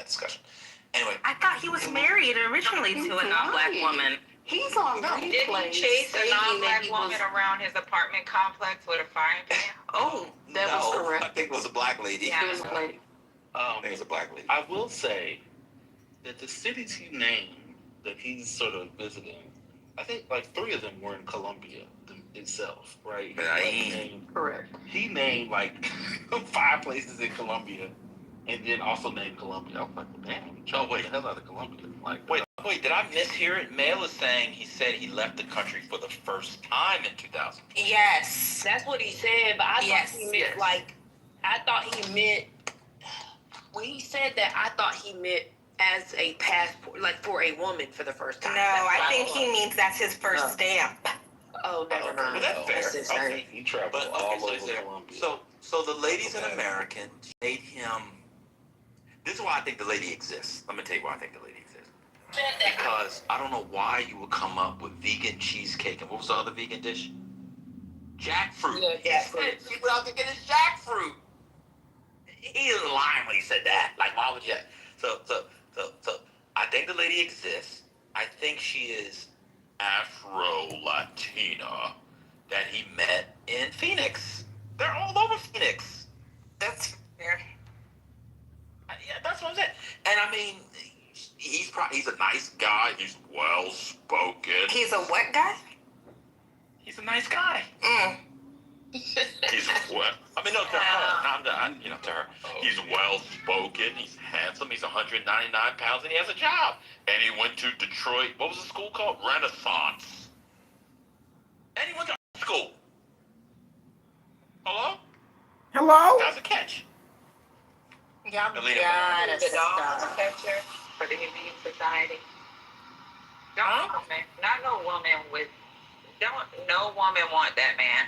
that discussion. Anyway. I thought he was married originally to a non-black woman. He's on Did he chase a non-black woman around his apartment complex with a frying pan? Oh, that was correct. I think it was a black lady. Yeah. It was a lady. I think it was a black lady. I will say that the cities he named that he's sort of visiting, I think like 3 of them were in Colombia itself, right? Correct. He named like 5 places in Colombia, and then also named Colombia. I was like, well, damn, wait, the hell out of Colombia. Like, Wait, did I mishear it? Mail is saying he said he left the country for the first time in 2000. yes. That's what he said, but I thought he meant when he said that, I thought he meant as a passport, like for a woman for the first time. No, I think he means that's his first stamp. Oh, never Well, mind. that's fair. That's his Okay. name. he traveled But all okay, over Colombia. so the lady's an American. Made him. This is why I think the lady exists. Let me tell you why I think the lady exists. Because I don't know why you would come up with vegan cheesecake and what was the other vegan dish? Jackfruit. Yeah, He went out to get his jackfruit. He was lying when he said that. Like, why would you? So I think the lady exists. I think she is Afro-Latina that he met in Phoenix. They're all over Phoenix. That's fair. Yeah, that's what I'm saying. And I mean, he's a nice guy. He's well spoken. He's a what guy? He's a nice guy. He's what? I mean, no, to her. To her. He's well spoken. He's handsome. He's 199 pounds, and he has a job. And he went to Detroit. What was the school called? Renaissance. And he went to school. Hello? How's the catch? Y'all Alina, gotta The dog stop. catcher for the Humane Society. No woman want that man.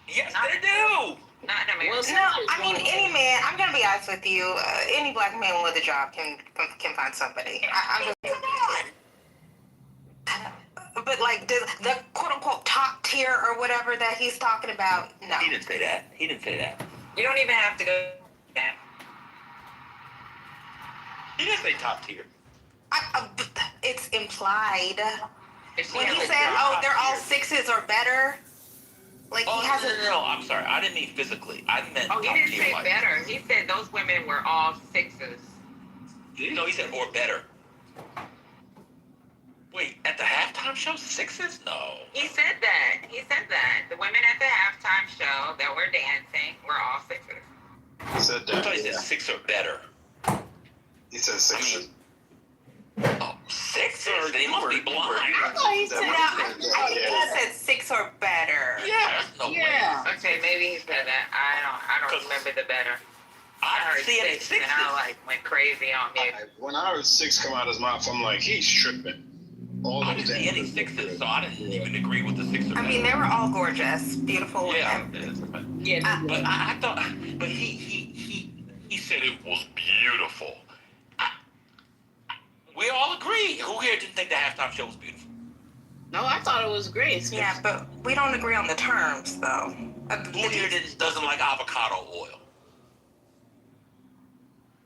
Yes, they do. Not in America. No, I mean any man. I'm gonna be honest with you. Any black man with a job can find somebody. I'm just. But like the quote unquote top tier or whatever that he's talking about, no. He didn't say that. You don't even have to go. Yeah. He didn't say top tier. It's implied. If When she he has a said, job- "Oh, they're all 6s or better," like Oh, he hasn't. no. I'm sorry. I didn't mean physically. I meant Oh, top he didn't tier. say Like, better. He said those women were all 6s. no, he said or better. Wait, at the halftime show, 6s? No. He said that. The women at the halftime show that were dancing were all 6s. He said I that. thought he said 6 or better. He said 6. Oh, 6s? They must be blind. I thought he said Yeah. he said 6 or better. Yeah. No Yeah. way. Okay, maybe he said that. I don't remember the better. I heard didn't see any 6 and I 6s. went crazy on me. When I heard 6 come out of his mouth, I'm like, he's tripping. All I those didn't see any 6s, so I didn't even agree with the 6 or better. I mean, they were all gorgeous, beautiful yeah. women. Yeah. But I thought, but he said it was beautiful. We all agree. Who here didn't think the halftime show was beautiful? No, I thought it was great. Yeah, but we don't agree on the terms, though. Who here doesn't like avocado oil?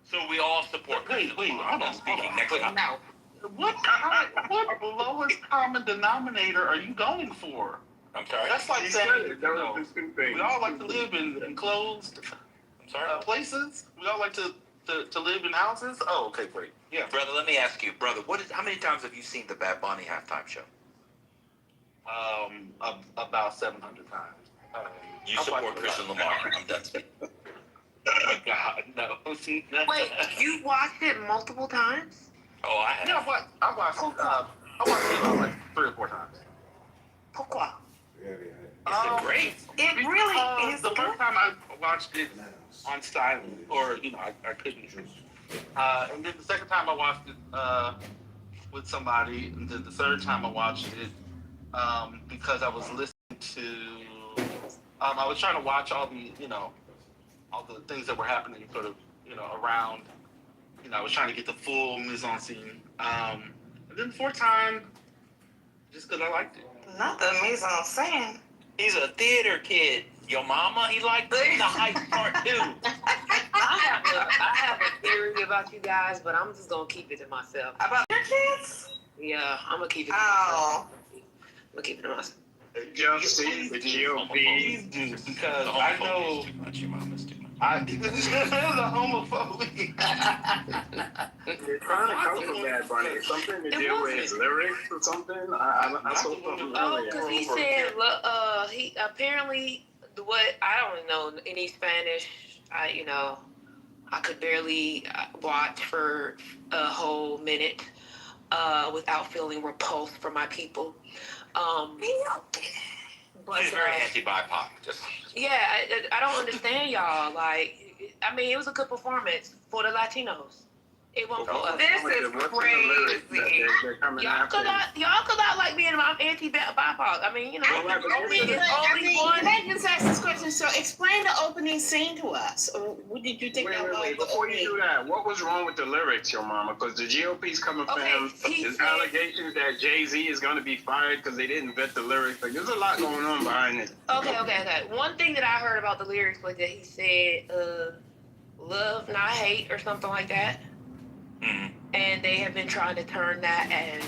So we all support. Wait, hold on. Speaking next week. No. What lowest common denominator are you going for? I'm sorry. That's like He saying, said it. That was his new thing. we all like to live in enclosed I'm sorry. places. We all like to live in houses. Oh, okay, great. Yeah. Brother, let me ask you, brother, how many times have you seen the Bad Bunny halftime show? About 700 times. You support Christian Lamar. I'm done speaking. Oh, God, no. Wait, you watched it multiple times? Oh, I have. Yeah, I watched it about like 3 or 4 times. Pourquoi? Is it great? It really is The good. first time I watched it on styling, or I couldn't. And then the second time I watched it with somebody, and then the third time I watched it because I was listening to. I was trying to watch all the things that were happening, sort of, around. I was trying to get the full mise en scene. And then the fourth time, just because I liked it. Not the mise en scène. He's a theater kid. Your mama, he liked the hype part too. I have a theory about you guys, but I'm just gonna keep it to myself. About your kids? Yeah, I'm gonna keep it to Oh. myself. I'm gonna keep it to myself. Just see the GOP. Because The I homophobia know is too much. Your mom is too much. the homophobia. They're trying to come from Bad Bunny. Something to deal with his lyrics or something. I saw something Oh, earlier. because he said, he apparently what I don't know any Spanish. I could barely watch for a whole minute without feeling repulsed for my people. But She's very anti-BIPOC. Just yeah, I don't understand y'all. Like, I mean, it was a good performance for the Latinos. It wasn't for us. This is crazy. Y'all could not like being anti-BIPOC. I mean, only one. Can I just ask this question? So, explain the opening scene to us. Or what did you think? Wait. Before you do that, what was wrong with the lyrics, your mama? Because the GOP's coming for him. There's allegations that Jay-Z is going to be fired because they didn't vet the lyrics. Like, there's a lot going on behind it. Okay. One thing that I heard about the lyrics was that he said, love, not hate, or something like that. mm. And they have been trying to turn that as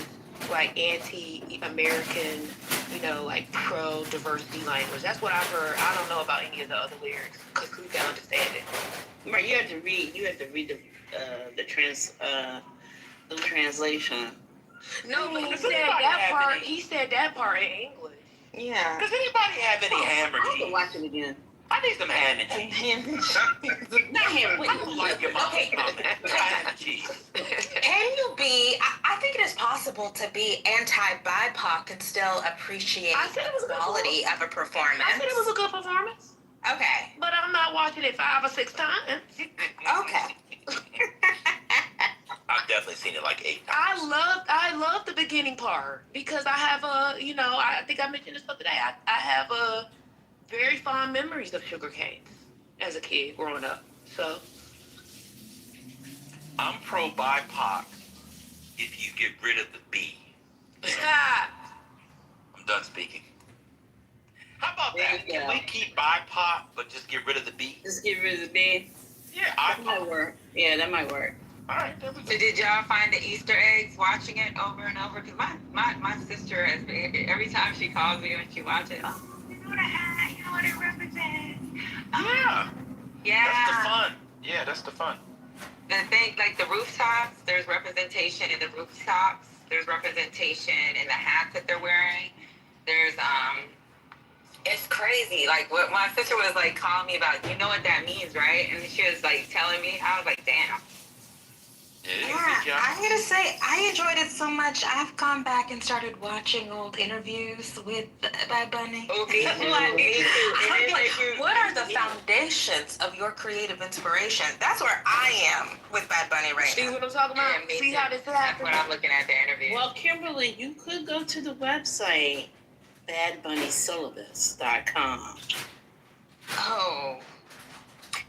like anti-American, like pro-diversity language. That's what I've heard. I don't know about any of the other lyrics because who can understand it? Right, you have to read the translation. No, but Does anybody have any- he said that part in English. Yeah. Does anybody have any ham or I cheese? can watch it again. I need some ham and cheese. Not him. I don't like your mom's comment. Ham and cheese. Can you be? I think it is possible to be anti-BIPOC and still appreciate I said it was a the good quality of a performance. I said it was a good performance, Okay. but I'm not watching it 5 or 6 times. Okay. I've definitely seen it like 8 times. I love the beginning part because I have I think I mentioned this the other day. I have very fond memories of sugar canes as a kid growing up. So I'm pro BIPOC if you get rid of the B. I'm done speaking. How about that? Can we keep BIPOC but just get rid of the B? Just get rid of the bed. Yeah, That might work. Yeah, that might work. All right, there we go. So did y'all find the Easter eggs watching it over and over? Because my sister has every time she calls me when she watches, you know what I had, you know what it represents. Yeah. Yeah. That's the fun. Yeah, that's the fun. The thing, like the rooftops, there's representation in the rooftops. There's representation in the hats that they're wearing. There's it's crazy. Like what my sister was like calling me about, you know what that means, right? And she was like telling me, I was like, damn. Yeah, I gotta say, I enjoyed it so much. I've gone back and started watching old interviews with Bad Bunny. Okay. I'm like, what are the foundations of your creative inspiration? That's where I am with Bad Bunny right see now. what I'm talking about? Yeah, me See too. how this That's happens? what I'm looking at the interview. Well, Kimberly, you could go to the website badbunnysyllabus.com. Oh,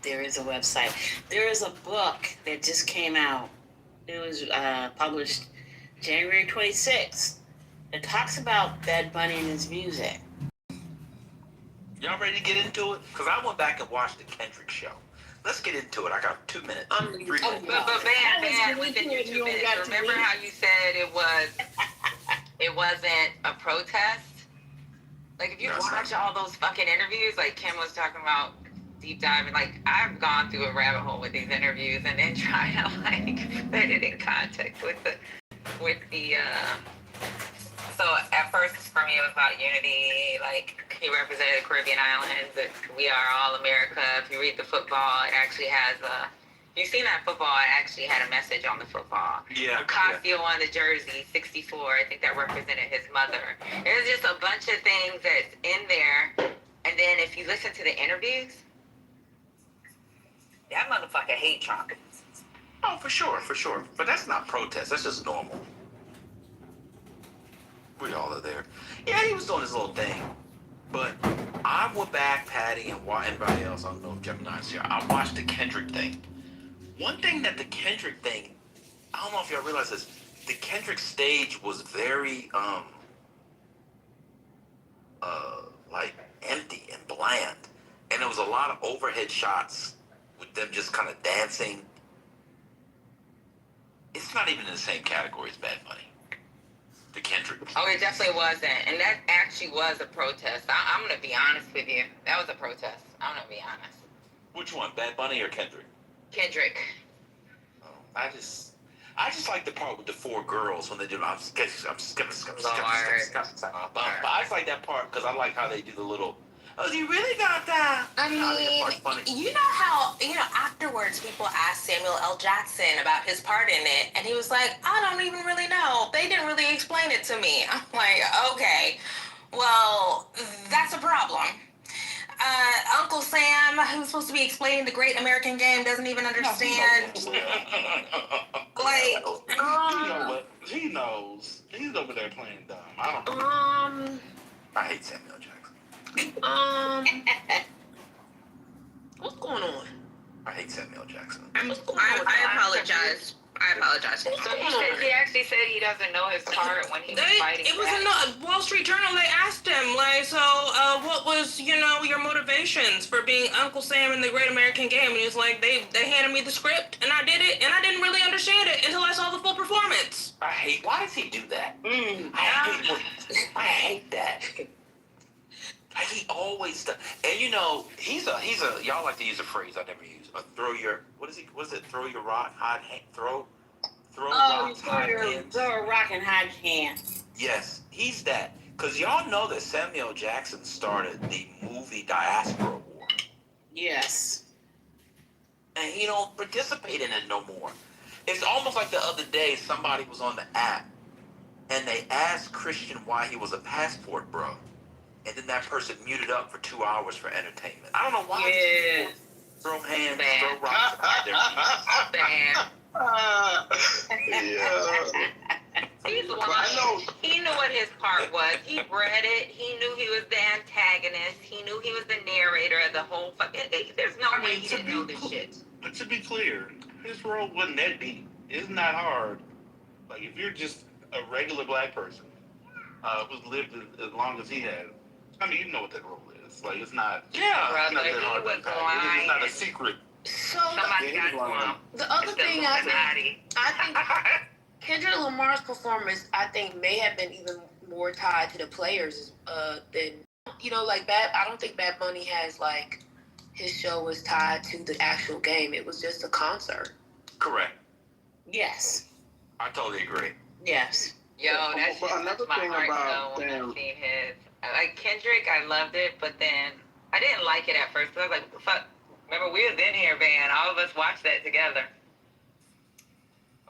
There is a website. There is a book that just came out. It was published January 26th. It talks about Bad Bunny and his music. Y'all ready to get into it? Because I went back and watched the Kendrick show. Let's get into it. I got 2 minutes. 3 minutes. But Van, within your 2 minutes, remember how you said it wasn't a protest? Like if you watch all those fucking interviews, like Kim was talking about deep diving, like I've gone through a rabbit hole with these interviews and then trying to like put it in context with the so at first for me it was about unity, like he represented the Caribbean islands, that we are all America. If you read the football, it actually has you've seen that football, it actually had a message on the football. Yeah. Ocasio on the jersey, 64, I think that represented his mother. There's just a bunch of things that's in there. And then if you listen to the interviews, that motherfucker hate Trump. Oh, for sure. But that's not protest. That's just normal. We all are there. Yeah, he was doing his little thing. But I went back, Patty, and everybody else, I don't know if Gemini's here, I watched the Kendrick thing. One thing that the Kendrick thing, I don't know if y'all realize this, the Kendrick stage was very, like empty and bland. And there was a lot of overhead shots with them just kind of dancing. not even in the same category as Bad Bunny. The Kendrick. Oh, it definitely wasn't. And that actually was a protest. I'm going to be honest with you. That was a protest. I'm going to be honest. Which one, Bad Bunny or Kendrick? Kendrick. Oh, I just like the part with the 4 girls when they do. I just like that part because I like how they do the little. Oh, you really got that? I mean, you know how, afterwards people asked Samuel L. Jackson about his part in it, and he was like, I don't even really know. They didn't really explain it to me. I'm like, okay, well, that's a problem. Uncle Sam, who's supposed to be explaining the Great American Game, doesn't even understand. You know what? He knows. He's over there playing dumb. I don't. I hate Samuel Jackson. What's going on? I hate Samuel Jackson. I apologize. So he actually said he doesn't know his part when he was fighting. It was in the Wall Street Journal. They asked him, what was, your motivations for being Uncle Sam in the Great American Game? And he was like, they handed me the script, and I did it, and I didn't really understand it until I saw the full performance. Why does he do that? I hate that. He always does. And he's a y'all like to use a phrase I never use. Throw your rock, hide hand, throw rocks, hide hands. Throw a rock and hide hand. Yes, he's that. Because y'all know that Samuel Jackson started the movie diaspora war. Yes. And he don't participate in it no more. It's almost like the other day somebody was on the app and they asked Christian why he was a passport bro. And then that person muted up for 2 hours for entertainment. I don't know why. Yeah. Throw hands, throw rocks, hide He's lying. He knew what his part was. He read it. He knew he was the antagonist. He knew he was the narrator of the whole fucking. There's no way he didn't know this shit. But to be clear, his role wasn't that deep. It's not hard. Like if you're just a regular black person who's lived as long as he has, I mean, you know what that role is. Like it's not. Yeah, it's not that hard to unpack. It's not a secret. So somebody got to him. The other thing I think Kendrick Lamar's performance, I think, may have been even more tied to the players than I don't think Bad Bunny has his show was tied to the actual game. It was just a concert. Correct. Yes. I totally agree. Yes. Yo, that's another my thing heart about when I seen his. Like Kendrick, I loved it, but then I didn't like it at first. I was like, what the fuck? Remember, we was in here, man. All of us watched that together.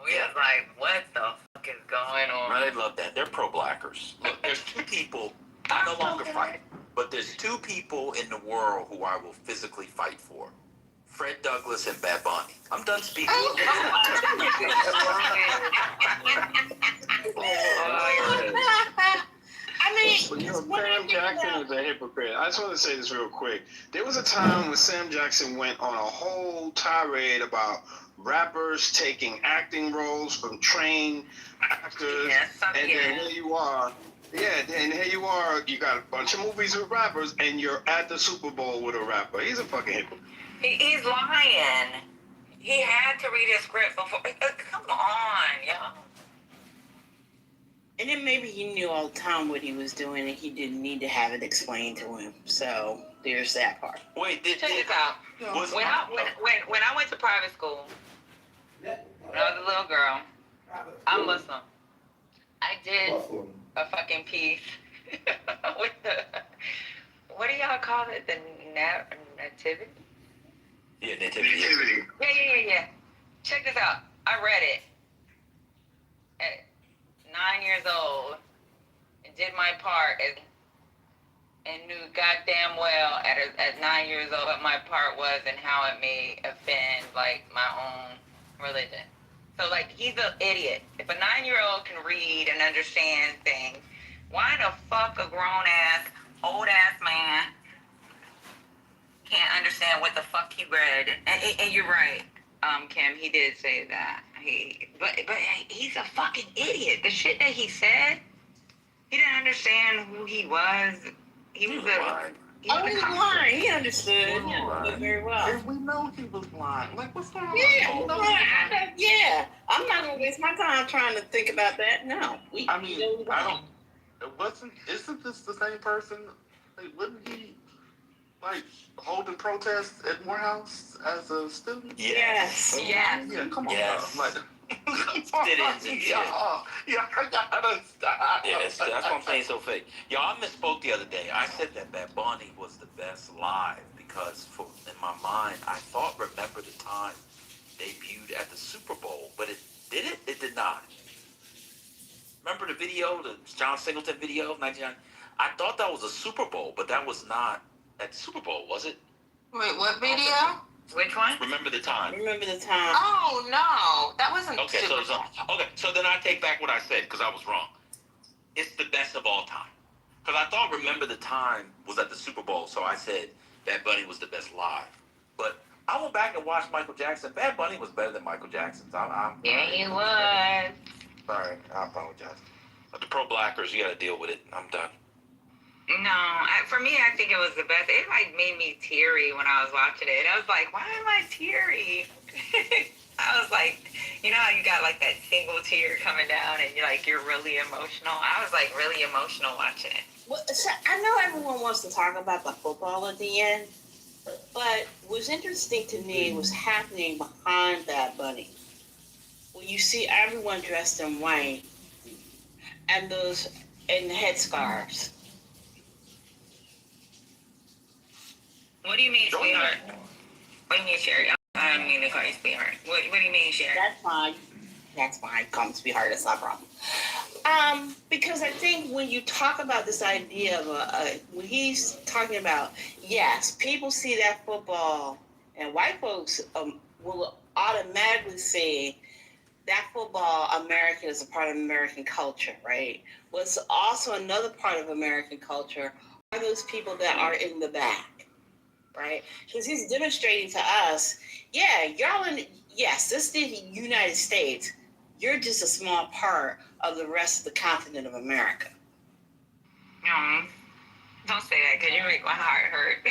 We was like, what the fuck is going on? I love that. They're pro-blackers. Look, there's 2 people I no longer fight, but there's 2 people in the world who I will physically fight for. Fred Douglass and Bad Bunny. I'm done speaking. Sam Jackson is a hypocrite. I just want to say this real quick. There was a time when Sam Jackson went on a whole tirade about rappers taking acting roles from trained actors, and then here you are. Yeah, and here you are. You got a bunch of movies with rappers, and you're at the Super Bowl with a rapper. He's a fucking hypocrite. He's lying. He had to read his script before. Come on, yo. And then maybe he knew all the time what he was doing and he didn't need to have it explained to him. So there's that part. Wait, check this out. When I went to private school, when I was a little girl, I'm Muslim. I did a fucking piece with what do y'all call it? The nativity? Yeah, nativity. Yeah. Check this out. I read it at 9 years old and did my part and knew goddamn well at 9 years old what my part was and how it may offend my own religion. So he's an idiot. If a 9-year-old can read and understand things, why the fuck a grown ass, old ass man can't understand what the fuck he read? And you're right. Kim, he did say that. But he's a fucking idiot. The shit that he said, he didn't understand who he was. He was lying. He was lying. He understood. He understood very well. And we know he was lying. What's going on? Yeah, I'm not gonna waste my time trying to think about that. No. I mean, I don't. Isn't this the same person? Like, wasn't he like holding protests at Morehouse as a student? Yes. Yes. Yeah, come on, Yes. bro. Like, Sit-ins and shit. Yeah, I gotta stop. Yeah, that's what I'm saying. So fake. Y'all, I misspoke the other day. I said that Bad Bunny was the best live because, in my mind, I thought "Remember the Time" debuted at the Super Bowl, but it did it. It did not. Remember the video, the John Singleton video of 1999? I thought that was a Super Bowl, but that was not at the Super Bowl, was it? Wait, what video? Which one? Remember the Time. Remember the time. Oh no, that wasn't Okay, Super so Bowl. so then I take back what I said because I was wrong. It's the best of all time. Because I thought "Remember the Time" was at the Super Bowl, so I said Bad Bunny was the best live. But I went back and watched Michael Jackson. Bad Bunny was better than Michael Jackson. Yeah, he was. Sorry, I apologize. But the pro-blackers, you got to deal with it. I'm done. No, for me, I think it was the best. It like made me teary when I was watching it. I was like, why am I teary? I was like, you know how you got like that single tear coming down and you're really emotional? I was like really emotional watching it. Well, so I know everyone wants to talk about the football at the end, but what's interesting to me was happening behind Bad Bunny. When you see everyone dressed in white and those and headscarves. What do you mean, sweetheart? What do you mean, Sherry? I don't mean to call you sweetheart. What do you mean, Sherry? That's fine. That's fine. Call me sweetheart. That's not a problem. Because I think when you talk about this idea of when he's talking about, yes, people see that football, and white folks will automatically say that football, American, is a part of American culture, right? What's also another part of American culture are those people that are in the back, right? Because he's demonstrating to us, yeah, yes, this is the United States. You're just a small part of the rest of the continent of America. Don't say that because you make my heart hurt.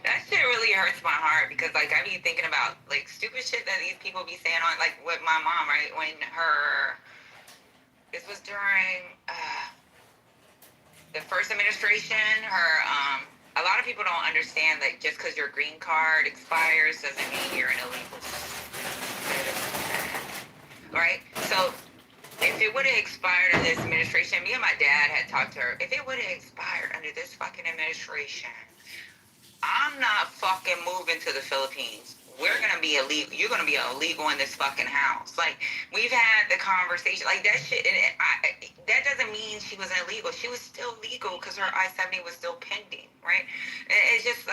That shit really hurts my heart because I be thinking about stupid shit that these people be saying on with my mom, right? This was during the first administration, a lot of people don't understand that just because your green card expires doesn't mean you're an illegal citizen. Right? So if it would have expired under this administration, me and my dad had talked to her. If it would have expired under this fucking administration, I'm not fucking moving to the Philippines. We're gonna be illegal. You're gonna be illegal in this fucking house. We've had the conversation, that shit. And that doesn't mean she was illegal. She was still legal because her I-70 was still pending, right? And it's just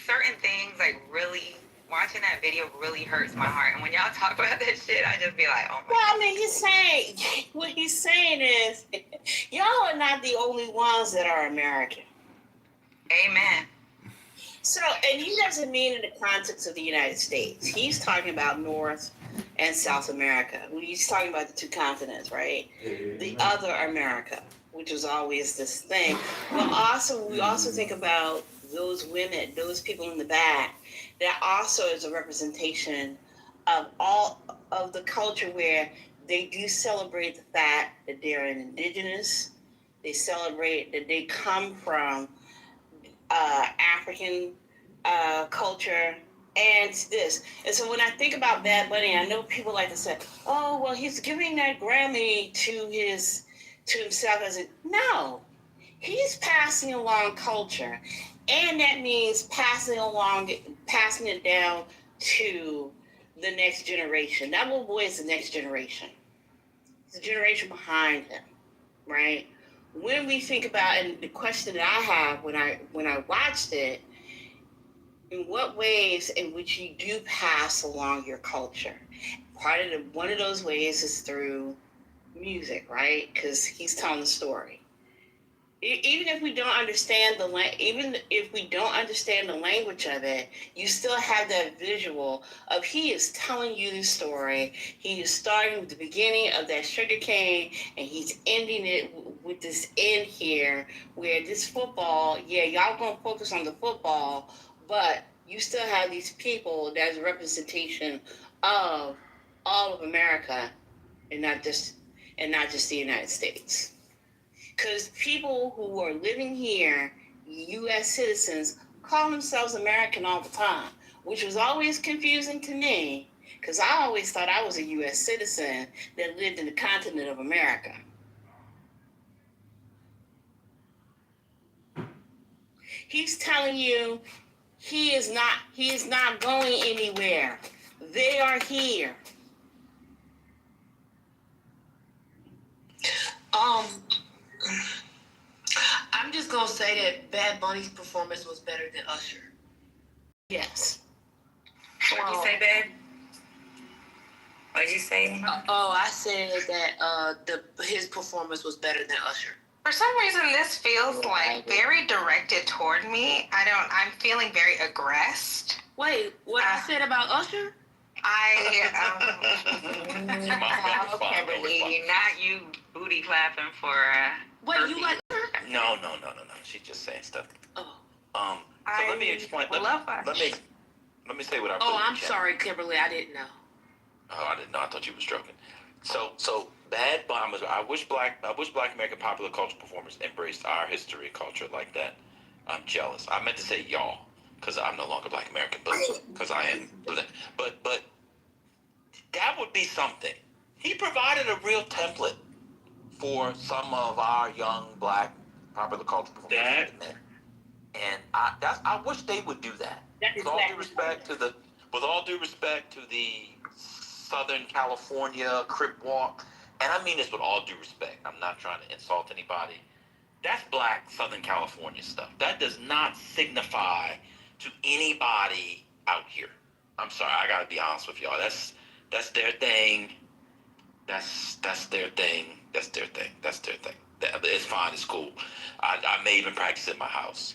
certain things really. Watching that video really hurts my heart. And when y'all talk about that shit, I just be like, oh my God. Well, what he's saying is, y'all are not the only ones that are American. Amen. So, and he doesn't mean in the context of the United States. He's talking about North and South America. He's talking about the two continents, right? The other America, which was always this thing. But we also think about those women, those people in the back. That also is a representation of all of the culture where they do celebrate the fact that they're an indigenous. They celebrate that they come from African culture and this. And so when I think about Bad Bunny, I know people like to say, oh, well, he's giving that Grammy to himself no, he's passing along culture. And that means passing it down to the next generation. That little boy is the next generation. It's the generation behind him, right? When we think about, and the question that I have when I watched it, in what ways in which you do pass along your culture? One of those ways is through music, right? Because he's telling the story. Even if we don't understand the language of it, you still have that visual of he is telling you the story. He is starting with the beginning of that sugar cane, and he's ending it with this end here, where this football, yeah, y'all gonna focus on the football, but you still have these people that's a representation of all of America and not just the United States. Because people who are living here, U.S. citizens, call themselves American all the time, which was always confusing to me, because I always thought I was a U.S. citizen that lived in the continent of America. He's telling you he is not going anywhere. They are here. I'm just gonna say that Bad Bunny's performance was better than Usher. Yes. What'd you say, babe? What'd you say? I said that his performance was better than Usher. For some reason, this feels like very directed toward me. I'm feeling very aggressed. Wait, what I said about Usher? Kimberly, not you booty clapping for. Wait, you like Usher? No. She's just saying stuff. Oh. So let me explain. Let me say what I. I'm sorry, Kimberly. I didn't know. Oh, I didn't know. I thought you were stroking. So Bad Bunny. I wish Black American popular culture performers embraced our history and culture like that. I'm jealous. I meant to say y'all because I'm no longer Black American, but because I am. But that would be something. He provided a real template for some of our young Black popular culture performers. And I wish they would do that. With all due respect to the Southern California Crip Walk, and I mean this with all due respect. I'm not trying to insult anybody. That's Black Southern California stuff. That does not signify to anybody out here. I'm sorry, I gotta be honest with y'all. That's their thing. That's their thing. That's their thing. It's fine. It's cool. I may even practice at my house.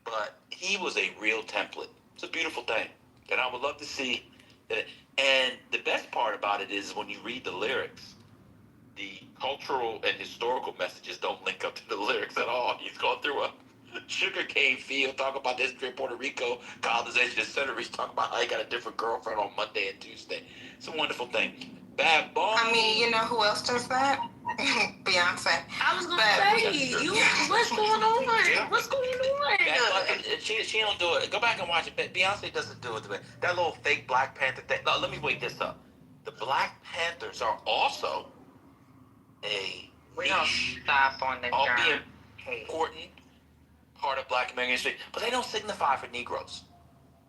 But he was a real template. It's a beautiful thing. And I would love to see that. And the best part about it is when you read the lyrics, the cultural and historical messages don't link up to the lyrics at all. He's going through a sugarcane field, talking about the history of Puerto Rico, colonization, etc. He's talking about how he got a different girlfriend on Monday and Tuesday. It's a wonderful thing. Bad Bunny. I mean, you know who else does that? Beyonce. I was gonna say, what's going on? Yeah. What's going on? She don't do it. Go back and watch it. Beyonce doesn't do it. That little fake Black Panther thing. No, let me wake this up. The Black Panthers are also a We don't stop on the albeit important part of Black American history, but they don't signify for Negroes.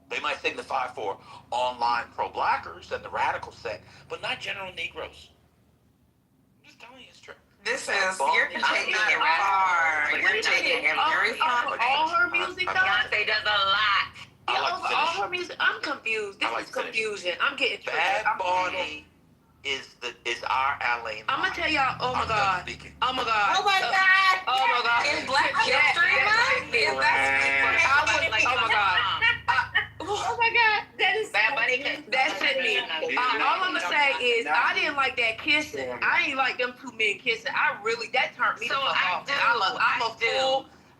They might signify for online pro-Blackers and the radical set, but not general Negroes. I'm just telling you, it's true. You're taking it far. You're taking it very far. All her music, Beyonce does a lot. All her music. I'm confused. This is confusion. I'm getting triggered. Bad Bunny is our Alain. I'm gonna tell y'all. Oh my god. Oh my god. Oh my God. Oh my god. In Black History Month? Oh my god. Oh my god. That is Bad Bunny. That's it. All I'm gonna say is I didn't like that kissing. I ain't like them two men kissing. that turned me the fuck off.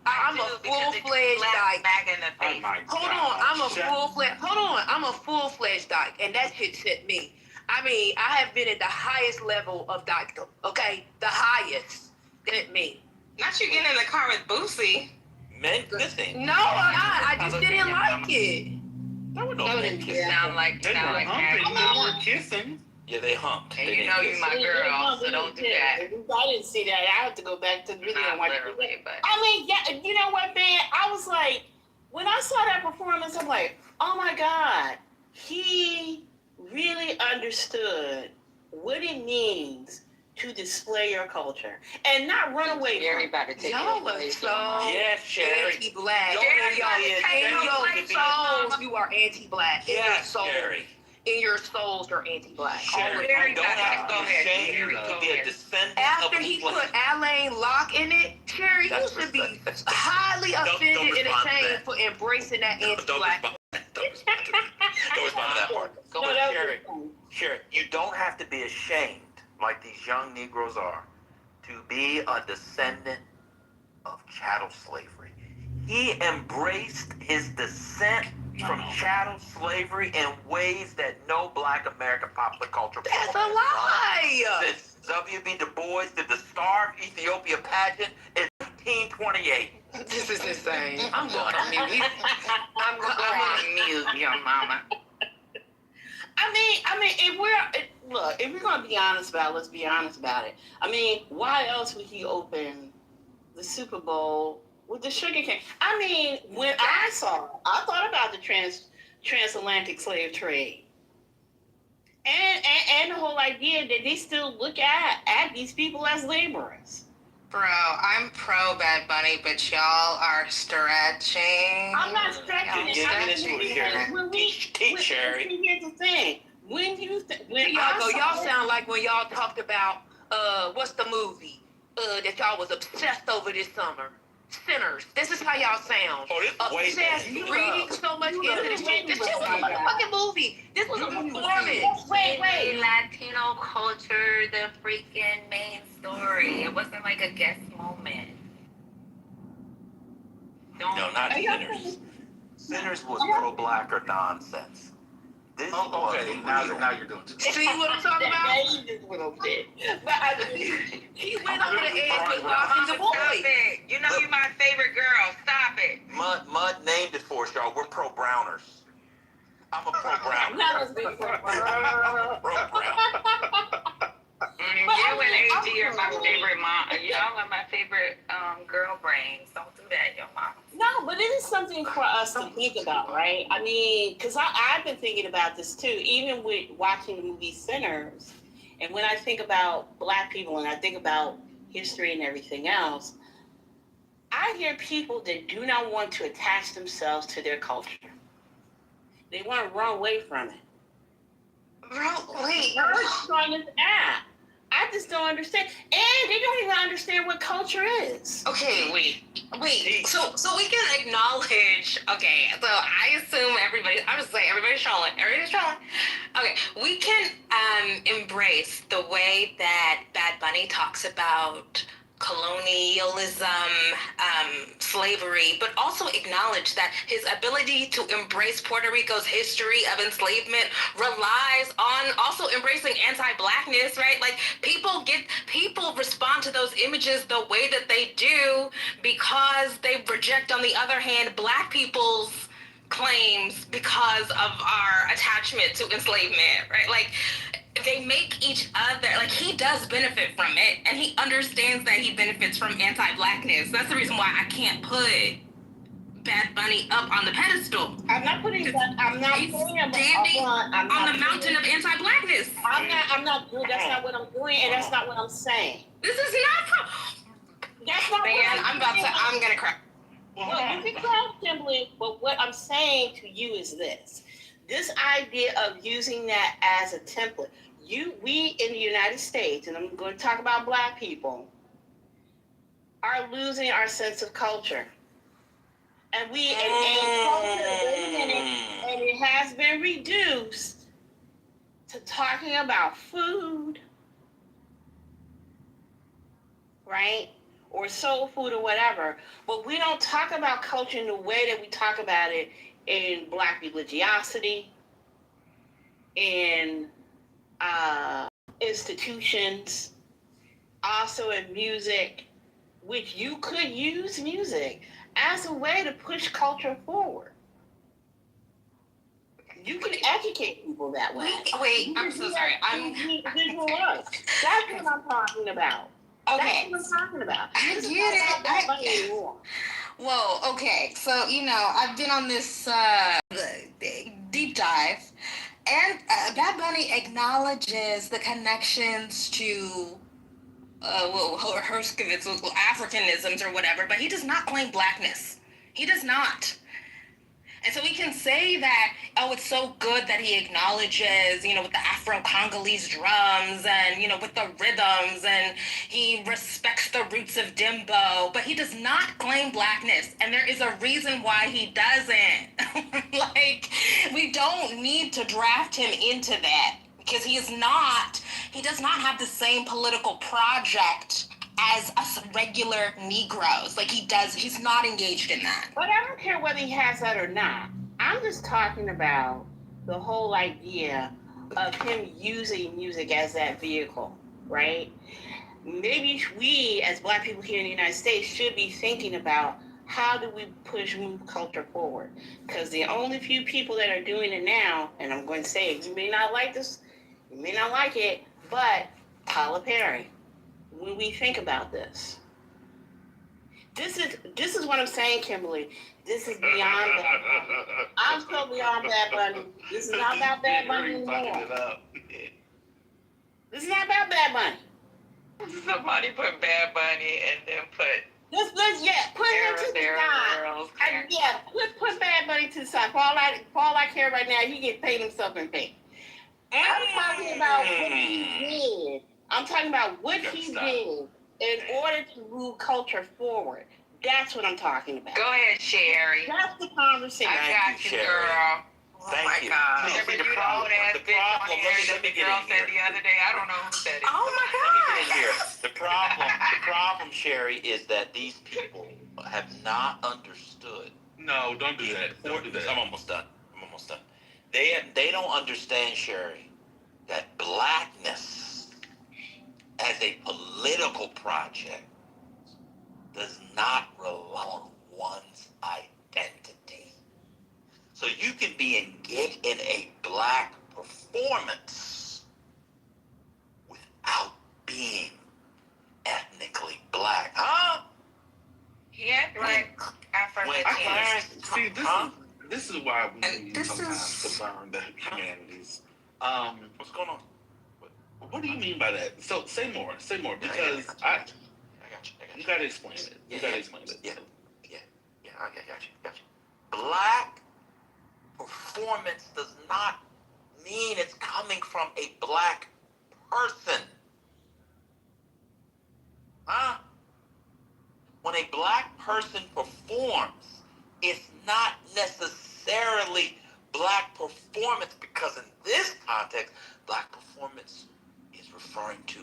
I'm a full-fledged dyke. Back in the face. I'm a full-fledged dyke, and that shit set me. I mean, I have been at the highest level of dykedom, okay? The highest. That me. Not you getting in the car with Boosie. Men kissing? No, I'm not. I just didn't like it. There were no men kissing. Sound like They were kissing. Yeah, they humped. And you know you my girl, so don't do that. I didn't see that. I have to go back to the video and watch Literally, but I mean, yeah, you know what, man? I was like, when I saw that performance, I'm like, oh my God, he really understood what it means to display your culture and not run away from it. everybody take Y'all are so Yes, Sherry. anti-black. Sherry, In your souls, you are anti-black. Yes, Sherry. In your souls, you're anti-black. Sherry, Sherry, you don't have to go be ahead, ashamed Sherry, to go be a ahead. descendant After of he slaves. put Alain Locke in it, Sherry, you should be highly offended and respond to ashamed that. for embracing that Don't anti-black. respond to that. Don't respond to that part. Go But ahead. Sherry, you don't have to be ashamed, like these young Negroes are, to be a descendant of chattel slavery. He embraced his descent from chattel slavery in ways that no Black American popular culture. That's a lie. Since W.B. Du Bois did the Star of Ethiopia pageant in 1928. This is insane. I'm going on mute. I'm going on mute, young mama. I mean, if we're gonna be honest about it, let's be honest about it. I mean, why else would he open the Super Bowl with the sugar cane? I mean, when I thought about the transatlantic slave trade, and the whole idea that they still look at these people as laborers. Bro, I'm pro Bad Bunny, but y'all are stretching. I'm not stretching. Here's the thing. When Y'all sound like when y'all talked about what's the movie that y'all was obsessed over this summer? Sinners. This is how y'all sound. Oh, this way obsessed, reading so much into this shit. This shit was a motherfucking movie. This was a performance. Wait. Latino culture, the freaking main story. It wasn't like a guest moment. No, not Sinners. Sinners was pro-Black or nonsense. This Okay, now you're doing it. See what I'm talking about? He just went over there. He went over the edge with Walking the Boy. Stop it. You know you're my favorite girl. Stop it. Mud named it for us, y'all. We're pro-Browners. I'm a pro-Browner. Not as big for You and AG are my favorite mom. Y'all are my favorite girl brains. Don't do that, your mom. No, but it is something for us to think about, right? I mean, because I've been thinking about this too, even with watching the movie Sinners. And when I think about Black people and I think about history and everything else, I hear people that do not want to attach themselves to their culture. They want to run away from it. Bro, wait. On this app. I just don't understand. And they don't even understand what culture is. Okay, wait. So we can acknowledge. Okay, so I assume I was saying everybody's trolling. Okay, we can embrace the way that Bad Bunny talks about colonialism, slavery, but also acknowledge that his ability to embrace Puerto Rico's history of enslavement relies on also embracing anti-Blackness, right? Like people respond to those images the way that they do because they reject, on the other hand, Black people's claims because of our attachment to enslavement, right? Like they make each other, like he does benefit from it, and he understands that he benefits from anti-Blackness. That's the reason why I can't put Bad Bunny up on the pedestal. I'm not putting that. I'm not He's putting him standing on the mountain doing, of anti-Blackness. I'm not doing. That's not what I'm doing, and that's not what I'm saying. This is not. That's not. Man, I'm gonna cry. Well, you can cry simply, but what I'm saying to you is this: this idea of using that as a template. We in the United States, and I'm going to talk about Black people, are losing our sense of culture. And culture, and it has been reduced to talking about food, right? Or soul food or whatever. But we don't talk about culture in the way that we talk about it in Black religiosity, in institutions, also in music, which you could use music as a way to push culture forward. You can educate people that way. Wait, I'm so sorry. Visual arts. That's what I'm talking about. Okay. That's what I'm talking about. I get it. Whoa, okay. So, I've been on this deep dive, and Bad Bunny acknowledges the connections to Africanisms or whatever, but he does not claim Blackness. He does not. And so we can say that, it's so good that he acknowledges, with the Afro-Congolese drums and, with the rhythms, and he respects the roots of Dembo, but he does not claim Blackness. And there is a reason why he doesn't. We don't need to draft him into that because he does not have the same political project as us regular Negroes. He's not engaged in that. But I don't care whether he has that or not. I'm just talking about the whole idea of him using music as that vehicle, right? Maybe we, as Black people here in the United States, should be thinking about how do we move culture forward? Because the only few people that are doing it now, and I'm going to say it, you may not like this, you may not like it, but Tyler Perry, when we think about this, this is what I'm saying, Kimberly. This is beyond Bad Bunny. I'm still beyond Bad Bunny. This is not about Bad Bunny anymore. This is not about Bad Bunny. Somebody put Bad Bunny and then put Let's put him to the side. Put Bad Bunny to the side. For all I care right now, he get paid himself in pay. I'm talking about what he did. I'm talking about what he did in order to move culture forward. That's what I'm talking about. Go ahead, Sherry. That's the conversation. I got you, girl. Thank you. God. No, Remember see, you the old ass bitch on here that the girl said the other day? I don't know who said it. Oh my Let me get in God. here. The problem, Sherry, is that these people have not understood. No, don't do that. Don't do that. I'm almost done. They don't understand, Sherry, that blackness as a political project does not rely on one's identity. So you can be engaged in a black performance without being ethnically black, huh? He had black Afro-Latino. See, this is why we need sometimes to burn the humanities. What's going on? What do you mean by that? So say more, because I got you. You gotta explain it. Yeah, I got you. Black performance does not mean it's coming from a black person. Huh? When a black person performs, it's not necessarily black performance, because in this context, black performance is referring to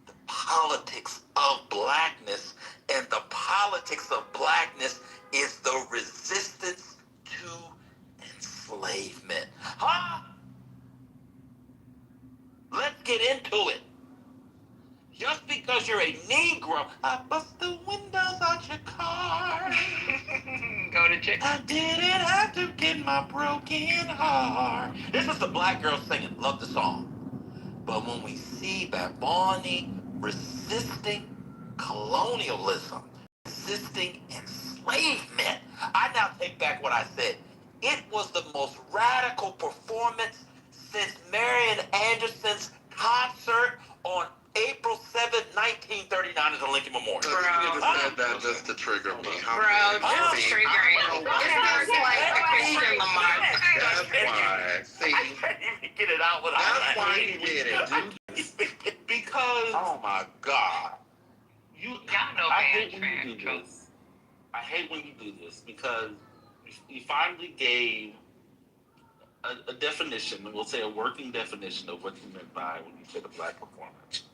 the politics of blackness, and the politics of blackness is the resistance to enslavement. Huh? Let's get into it. Just because you're a Negro, I bust the windows out your car. Go to jail. I didn't have to get my broken heart. This is the black girl singing. Love the song. But when we see Bad Bunny resisting colonialism, resisting enslavement, I now take back what I said. It was the most radical performance since Marian Anderson's concert on April 7, 1939 at the Lincoln Memorial. Bro. You just said that just to trigger me. Bro, just triggering. It's like a Christian Lamar. That's why. See, I can't even get it out without that's why he did it. because oh my God. Y'all know I band hate when you do trend. this. I hate when you do this because you finally gave a definition, we'll say a working definition of what you meant by when you said a black performance.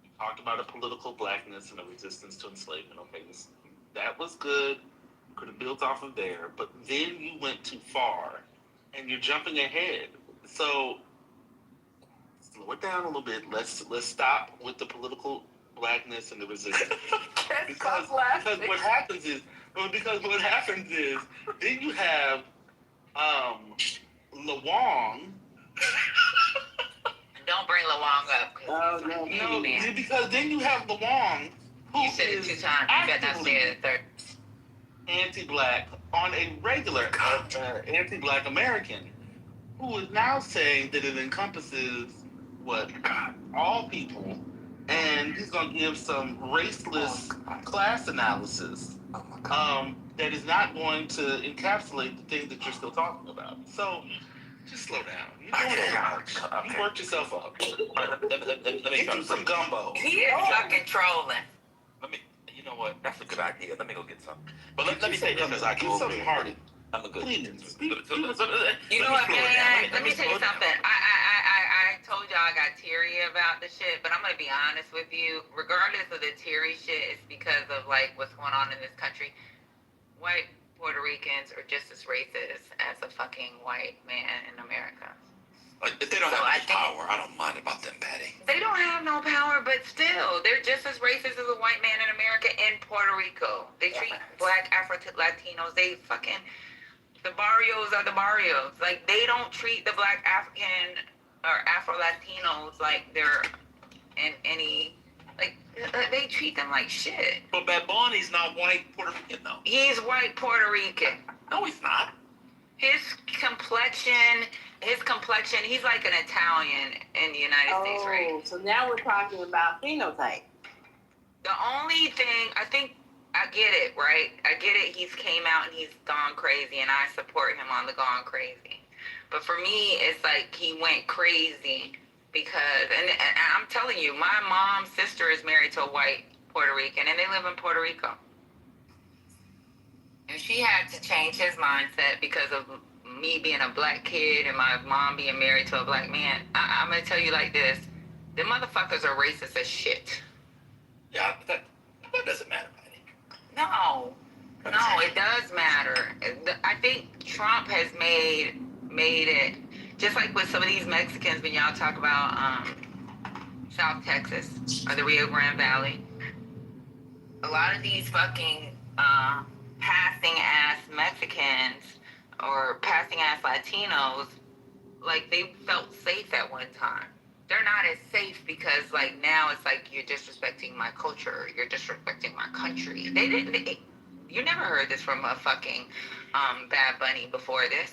You talked about a political blackness and a resistance to enslavement. Okay, that was good. You could have built off of there, but then you went too far and you're jumping ahead. So slow it down a little bit. Let's stop with the political blackness and the resistance. because what happens is then you have Lawang. Don't bring Lawang up. No, because then you have Lawang, who You said it is 2 times. You better not say it a third. anti-black on a regular anti-black American, who is now saying that it encompasses what all people, and he's going to give some raceless class analysis that is not going to encapsulate the things that you're still talking about. So just slow down. You're doing too much. You worked yourself up. Let me Get you some gumbo. He is fucking trolling. You know what? That's a good idea. Let me go get some. But let me say this as I Get go something over hearty. I'm a good. Please. You know what, man? Let me tell you something. I told y'all I got teary about the shit, but I'm gonna be honest with you. Regardless of the teary shit, it's because of like what's going on in this country. White Puerto Ricans are just as racist as a fucking white man in America. Like, if they don't So have I any think- power, I don't mind about them, Patty. They don't have no power, but still, they're just as racist as a white man in America in Puerto Rico. They treat black Afro-Latinos, the barrios are the barrios. Like, they don't treat the black African or Afro-Latinos like they're in any, like, they treat them like shit. But Bad Bunny's not white Puerto Rican, though. He's white Puerto Rican. No, he's not. His complexion, he's like an Italian in the United States, right? Oh, so now we're talking about phenotype. The only thing, I think, I get it, right? I get it. He's came out and he's gone crazy, and I support him on the gone crazy. But for me, it's like he went crazy because, and I'm telling you, my mom's sister is married to a white Puerto Rican, and they live in Puerto Rico. And she had to change his mindset because of me being a black kid and my mom being married to a black man. I'm going to tell you like this. The motherfuckers are racist as shit. Yeah, that doesn't matter, Patty. No, it does matter. I think Trump has made it, just like with some of these Mexicans when y'all talk about South Texas or the Rio Grande Valley. A lot of these fucking passing ass Mexicans or passing ass Latinos, like, they felt safe at one time. They're not as safe because, like, now it's like you're disrespecting my culture, you're disrespecting my country. You never heard this from a fucking Bad Bunny before this.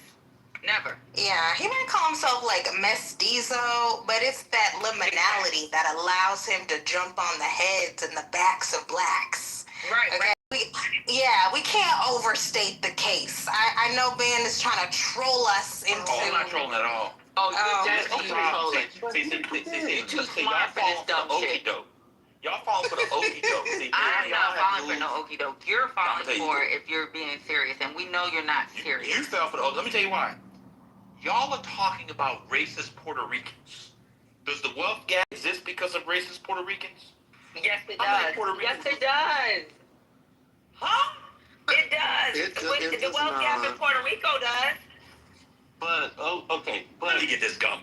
Never. Yeah, he might call himself like mestizo, but it's that liminality that allows him to jump on the heads and the backs of blacks. Right, okay? We can't overstate the case. I know Ben is trying to troll us into. Oh, I'm not trolling at all. Oh, That's you're no trolling. problem. You're too smart for this dumb shit. Y'all falling for the okie doke. I'm not falling for no okie okie doke. You're falling tell you for this. it if you're being serious, and we know you're not serious. You fell for the. Let me tell you why. Y'all are talking about racist Puerto Ricans. Does the wealth gap exist because of racist Puerto Ricans? Yes, it How many does. Puerto Yes, Ricans- it does. Huh? It does. The wealth gap in Puerto Rico does. But okay, Let me get this gum.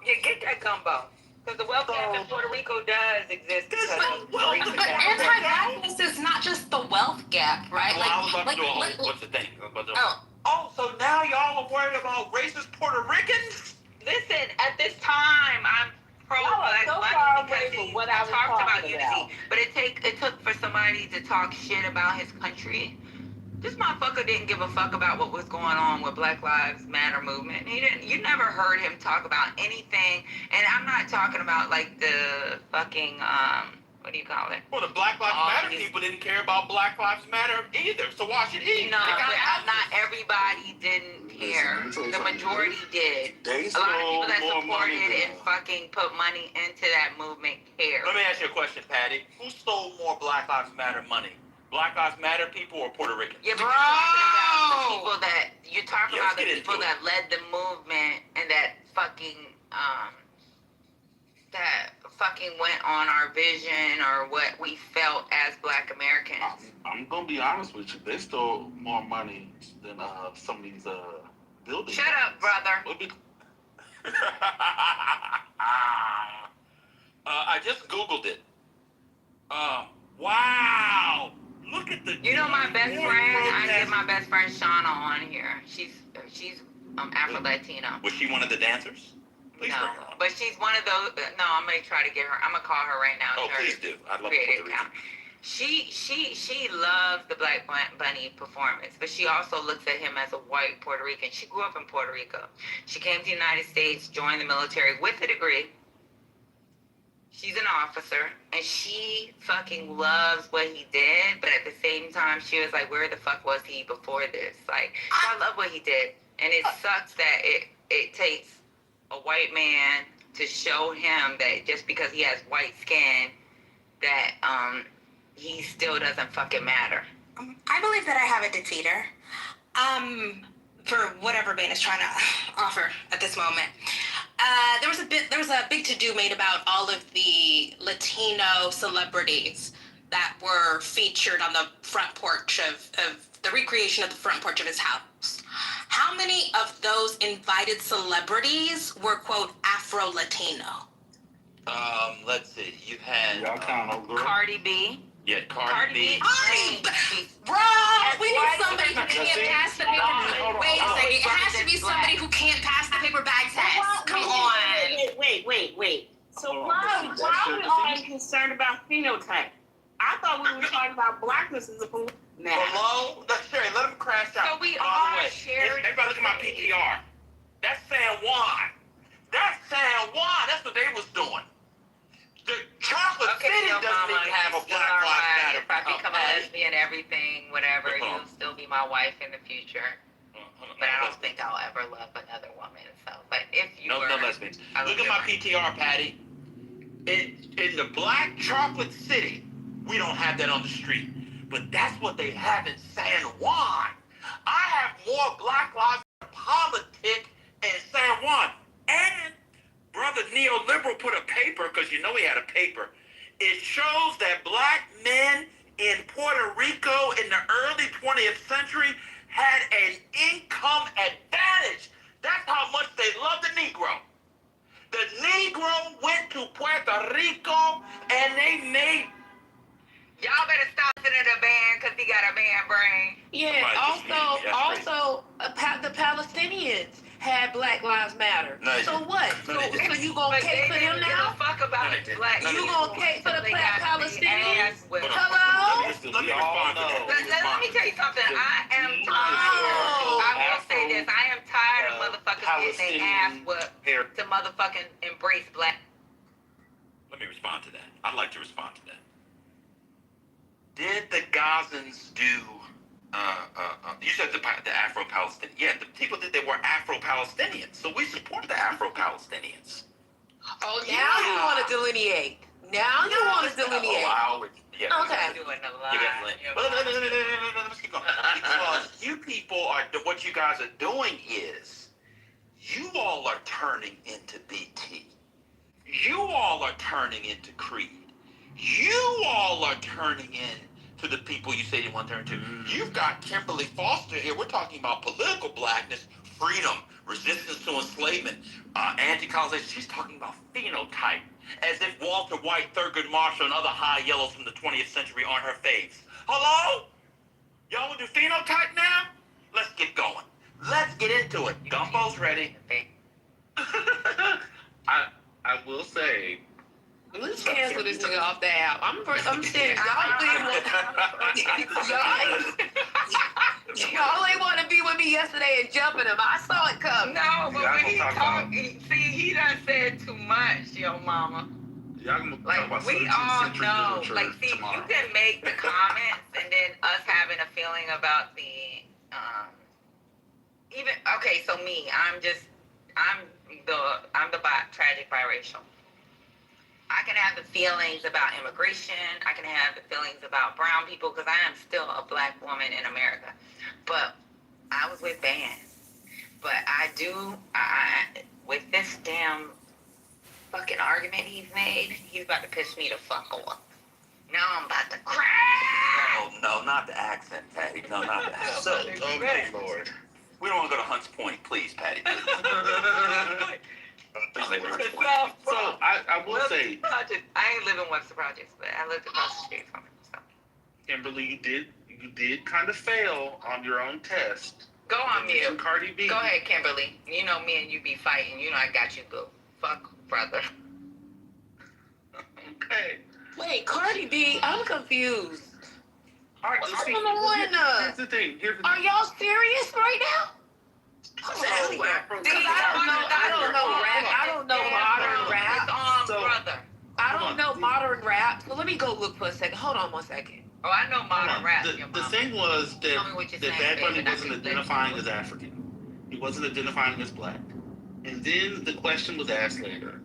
Yeah, get that gumbo. Because the wealth gap in Puerto Rico does exist. There's because no of wealth racism. gap. Anti-blackness is not just the wealth gap, right? Well, I was about to do a whole what's the thing? Oh, so now y'all are worried about racist Puerto Ricans? Listen, at this time, I'm pro Black so Bunny far because away he from what I was talked about talking unity. about. But it took for somebody to talk shit about his country. This motherfucker didn't give a fuck about what was going on with Black Lives Matter movement. He didn't. You never heard him talk about anything. And I'm not talking about like the fucking what do you call it? Well, the Black Lives Matter people didn't care about Black Lives Matter either. So why should he? No, but not everybody didn't care. The majority did. A lot of people that supported and fucking put money into that movement cared. Let me ask you a question, Patty. Who stole more Black Lives Matter money? Black Lives Matter people or Puerto Ricans? Yeah, but you're talking about the people that led the movement and that fucking went on our vision or what we felt as Black Americans. I'm gonna be honest with you. They stole more money than some of these buildings. Shut up, brother. I just Googled it. Wow. Look at the. You know my best friend? I get my best friend Shauna on here. She's Afro-Latino. Was she one of the dancers? Please No, bring her on. but she's one of those. No, I'm gonna try to get her. I'm gonna call her right now. Oh, Her please do. I'd love to creative put the account. She loves the Black Bunny performance, but she also looks at him as a white Puerto Rican. She grew up in Puerto Rico. She came to the United States, joined the military with a degree. She's an officer, and she fucking loves what he did, but at the same time, she was like, where the fuck was he before this? Like, I love what he did, and it sucks that it takes a white man to show him that just because he has white skin, that he still doesn't fucking matter. I believe that I have a defeater. For whatever Ben is trying to offer at this moment. There was a big to-do made about all of the Latino celebrities that were featured on the front porch of the recreation of the front porch of his house. How many of those invited celebrities were, quote, Afro-Latino? Let's see. You had Y'all count old girl. Cardi B. yeah, Cardi B. Bro, we need somebody who can't pass the paper. Wait a second. It has to be somebody who can't pass the paper bag test. Come on. Wait. So Hold on, why that's are we your all disease? concerned about phenotype? I thought we were talking about blackness as a whole. Hello? Sherry, let him crash out. So we By the all way, share. everybody look at my PTR. That's San Juan. That's San Juan. That's what they was doing. The chocolate city Yo, doesn't mama, even have a you Black still Lives alright. Matter. If I become a lesbian, everything, whatever, Uh-huh. you'll still be my wife in the future. But I don't think I'll ever love another woman. So, but if you No, were, no lesbians. I would Look at my never. PTR, Patty. In the Black Chocolate City, we don't have that on the street. But that's what they have in San Juan. I have more Black Lives politic in San Juan. And brother neoliberal put a paper, because you know he had a paper. It shows that black men in Puerto Rico in the early 20th century had an income advantage. That's how much they loved the Negro. The Negro went to Puerto Rico and they made. Y'all better stop sitting in a band because he got a band brain. Yeah. Somebody just The Palestinians had Black Lives Matter. No, they So didn't. what? No, they So didn't. you gonna But cake they for them didn't give now? a fuck about No, they didn't. black No, they You people. gonna cake for the They got Palestinians? ass whipped. Hello? Let me respond to that. Let me tell you something. I am tired. Oh. I will say this. I am tired of motherfuckers getting their ass Palestinian whipped hair. to motherfucking embrace black. Let me respond to that. I'd like to respond to that. Did the Gazans do, you said the Afro-Palestinians. Yeah, the people that they were Afro-Palestinians. So we support the Afro-Palestinians. Oh, now you want to delineate. Now you want to delineate. Yeah. Okay. Doing a lot. Let's keep going. Because you people are, what you guys are doing is, you all are turning into BT. You all are turning into Creed. You all are turning into the people you say you want to turn to. You've got Kimberly Foster here. We're talking about political blackness, freedom, resistance to enslavement, anti-colonization. She's talking about phenotype, as if Walter White, Thurgood Marshall, and other high yellows from the 20th century aren't her faves. Hello? Y'all want to do phenotype now? Let's get going. Let's get into it. Gumbo's ready. I will say, Let's cancel this nigga off the app. I'm serious. Y'all ain't want to be with me yesterday and jumping him. I saw it come. No, but Y'all when gonna he talk talked, he done said too much, yo mama. y'all gonna talk Like, about we 17th all century know. literature Like, see, tomorrow. you can make the comments and then us having a feeling about the, even, okay, so me, I'm the tragic biracial. I can have the feelings about immigration. I can have the feelings about brown people because I am still a black woman in America. But I was with bands. But I with this damn fucking argument he's made, he's about to piss me the fuck off. Now I'm about to cry. No, not the accent, Patty. No, not the accent. So, oh my Lord. We don't want to go to Hunts Point, please, Patty. So I will say, Project. I ain't live in Webster Projects, but I lived across the street from it. So. Kimberly, you did kind of fail on your own test. Go on You mentioned mute. Cardi B. Go ahead, Kimberly. You know me and you be fighting. You know I got you, boo. Fuck, brother. Okay. Wait, Cardi B, I'm confused. All right. What's see, going on? Here's the thing. Are y'all serious right now? Exactly. Because I don't know rap. I don't know modern rap. It's on, So- brother. I don't know modern rap. So let me go look for a second. Hold on 1 second. Oh, I know modern rap. The thing was Tell me what that you're Bad saying, Bunny baby. wasn't identifying as African. He wasn't identifying as black. And then the question was asked later: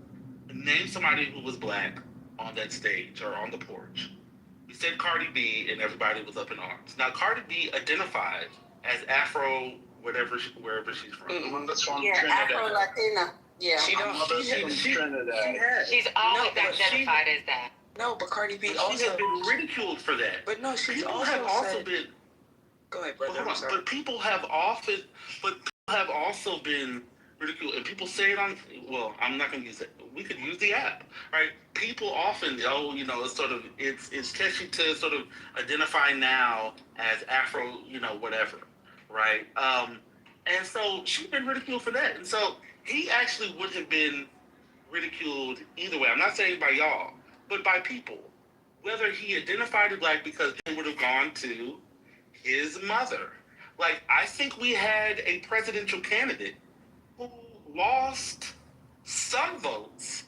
name somebody who was black on that stage or on the porch. He said Cardi B, and everybody was up in arms. Now Cardi B identified as Afro, wherever she's from. That's from Yeah, Trinidad. Afro-Latina. Yeah. She My don't. mother's She- from she- Trinidad. She's always No, but she- identified as that. No, but Cardi B She also. has been ridiculed for that. But no, she's People also have also said. been. Go ahead, brother. I'm sorry. But people have also been ridiculed, and people say it on. Well, I'm not going to use it. We could use the app, right? People often, it's catchy to sort of identify now as Afro, whatever, right? And so she's been ridiculed for that, and so he actually would have been ridiculed either way. I'm not saying by y'all, but by people. Whether he identified as black, because he would have gone to his mother. Like, I think we had a presidential candidate who lost some votes,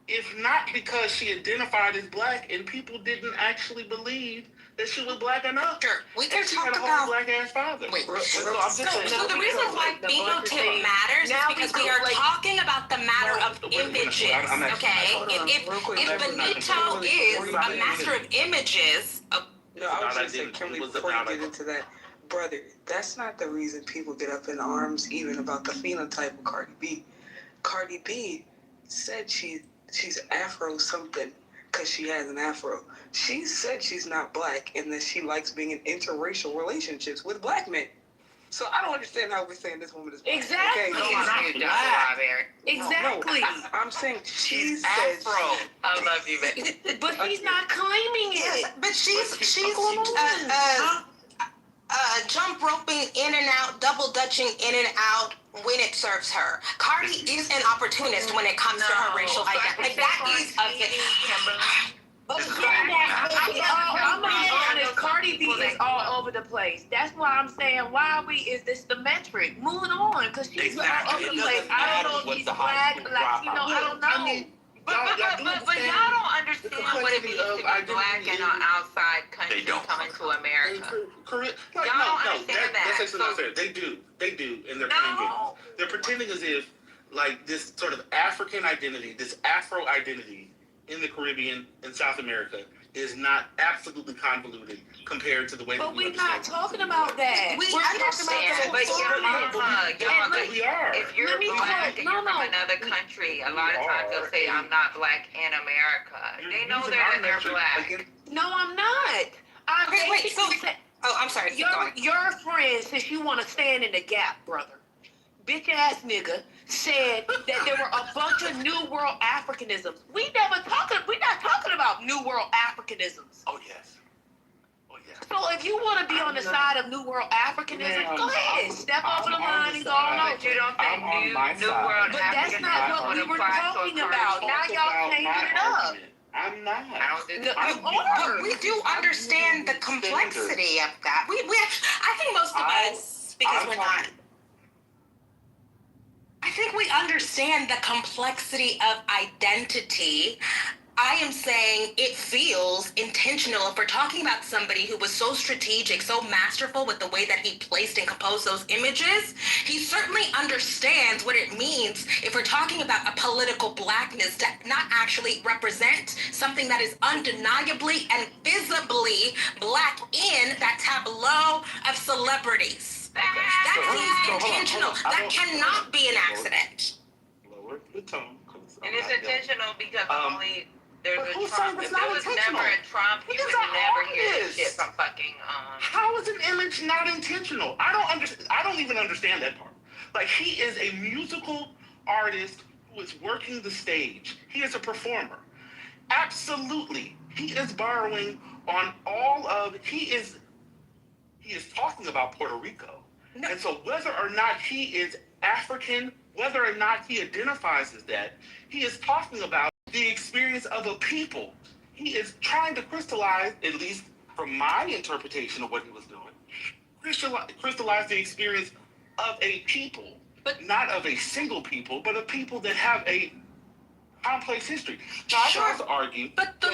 if not because she identified as black and people didn't actually believe that she was black enough. Sure, we can she talk had a about whole black ass father. Wait, so I'm just saying. so the reason why phenotype matters is because we are talking about the matter of images, okay? If Benito is a master of images, no, I was just saying, Kimberly, before you get into that, brother, that's not the reason people get up in arms even about the phenotype of Cardi B. Cardi B said she's Afro something because she has an afro. She said she's not black and that she likes being in interracial relationships with black men. So I don't understand how we're saying this woman is black. Exactly. Okay? No, I'm not black. Exactly. No, I'm saying she said Afro. I love you, baby. But she's not claiming it. yes, but she's jump roping in and out, double dutching in and out when it serves her. Cardi is an opportunist when it comes to her racial identity. Like, that is a thing. I'm gonna be honest, Cardi B is all over the place. That's why I'm saying, is this the metric? Moving on, because she's all over the place. I don't know if she's black, Latino, I don't know. But y'all don't understand what it means to be black in an outside country coming to America. Correct. Y'all don't understand that. That's actually not fair. They do, and they're playing games. They're pretending as if, like, this sort of African identity, this Afro identity in the Caribbean and South America is not absolutely convoluted compared to the way that we understand. But we're not talking about that. We understand, but we are. If you're black and you're from another country, a lot of times they'll say, I'm not black in America. They know that they're black. No, I'm not. I'm sorry. Your friend, since you want to stand in the gap, brother, bitch ass nigga, said that there were a bunch of New World Africanisms. We're not talking about New World Africanisms. Oh, yes. So if you want to be on the side of New World Africanism, go ahead. Step over the line and go on over. But you don't think New World Africanism But that's not what we were talking about. Now y'all changing it up. I'm not. But we do understand the complexity of that. I think most of us, because we're not. I think we understand the complexity of identity. I am saying it feels intentional. If we're talking about somebody who was so strategic, so masterful with the way that he placed and composed those images, he certainly understands what it means if we're talking about a political blackness to not actually represent something that is undeniably and visibly black in that tableau of celebrities. That is intentional. That cannot be an accident. Lower the tone. And it's intentional because only there's a who's Trump. saying If it's there not was intentional? never a Trump, you would never hear this shit from fucking How is an image not intentional? I don't understand. I don't even understand that part. Like, he is a musical artist who is working the stage. He is a performer. Absolutely, he is borrowing on all of. He is talking about Puerto Rico, and so whether or not he is African, whether or not he identifies as that, he is talking about the experience of a people. He is trying to crystallize, at least from my interpretation of what he was doing, crystallize the experience of a people, but not of a single people, but a people that have a complex history. Now, I also argue, but the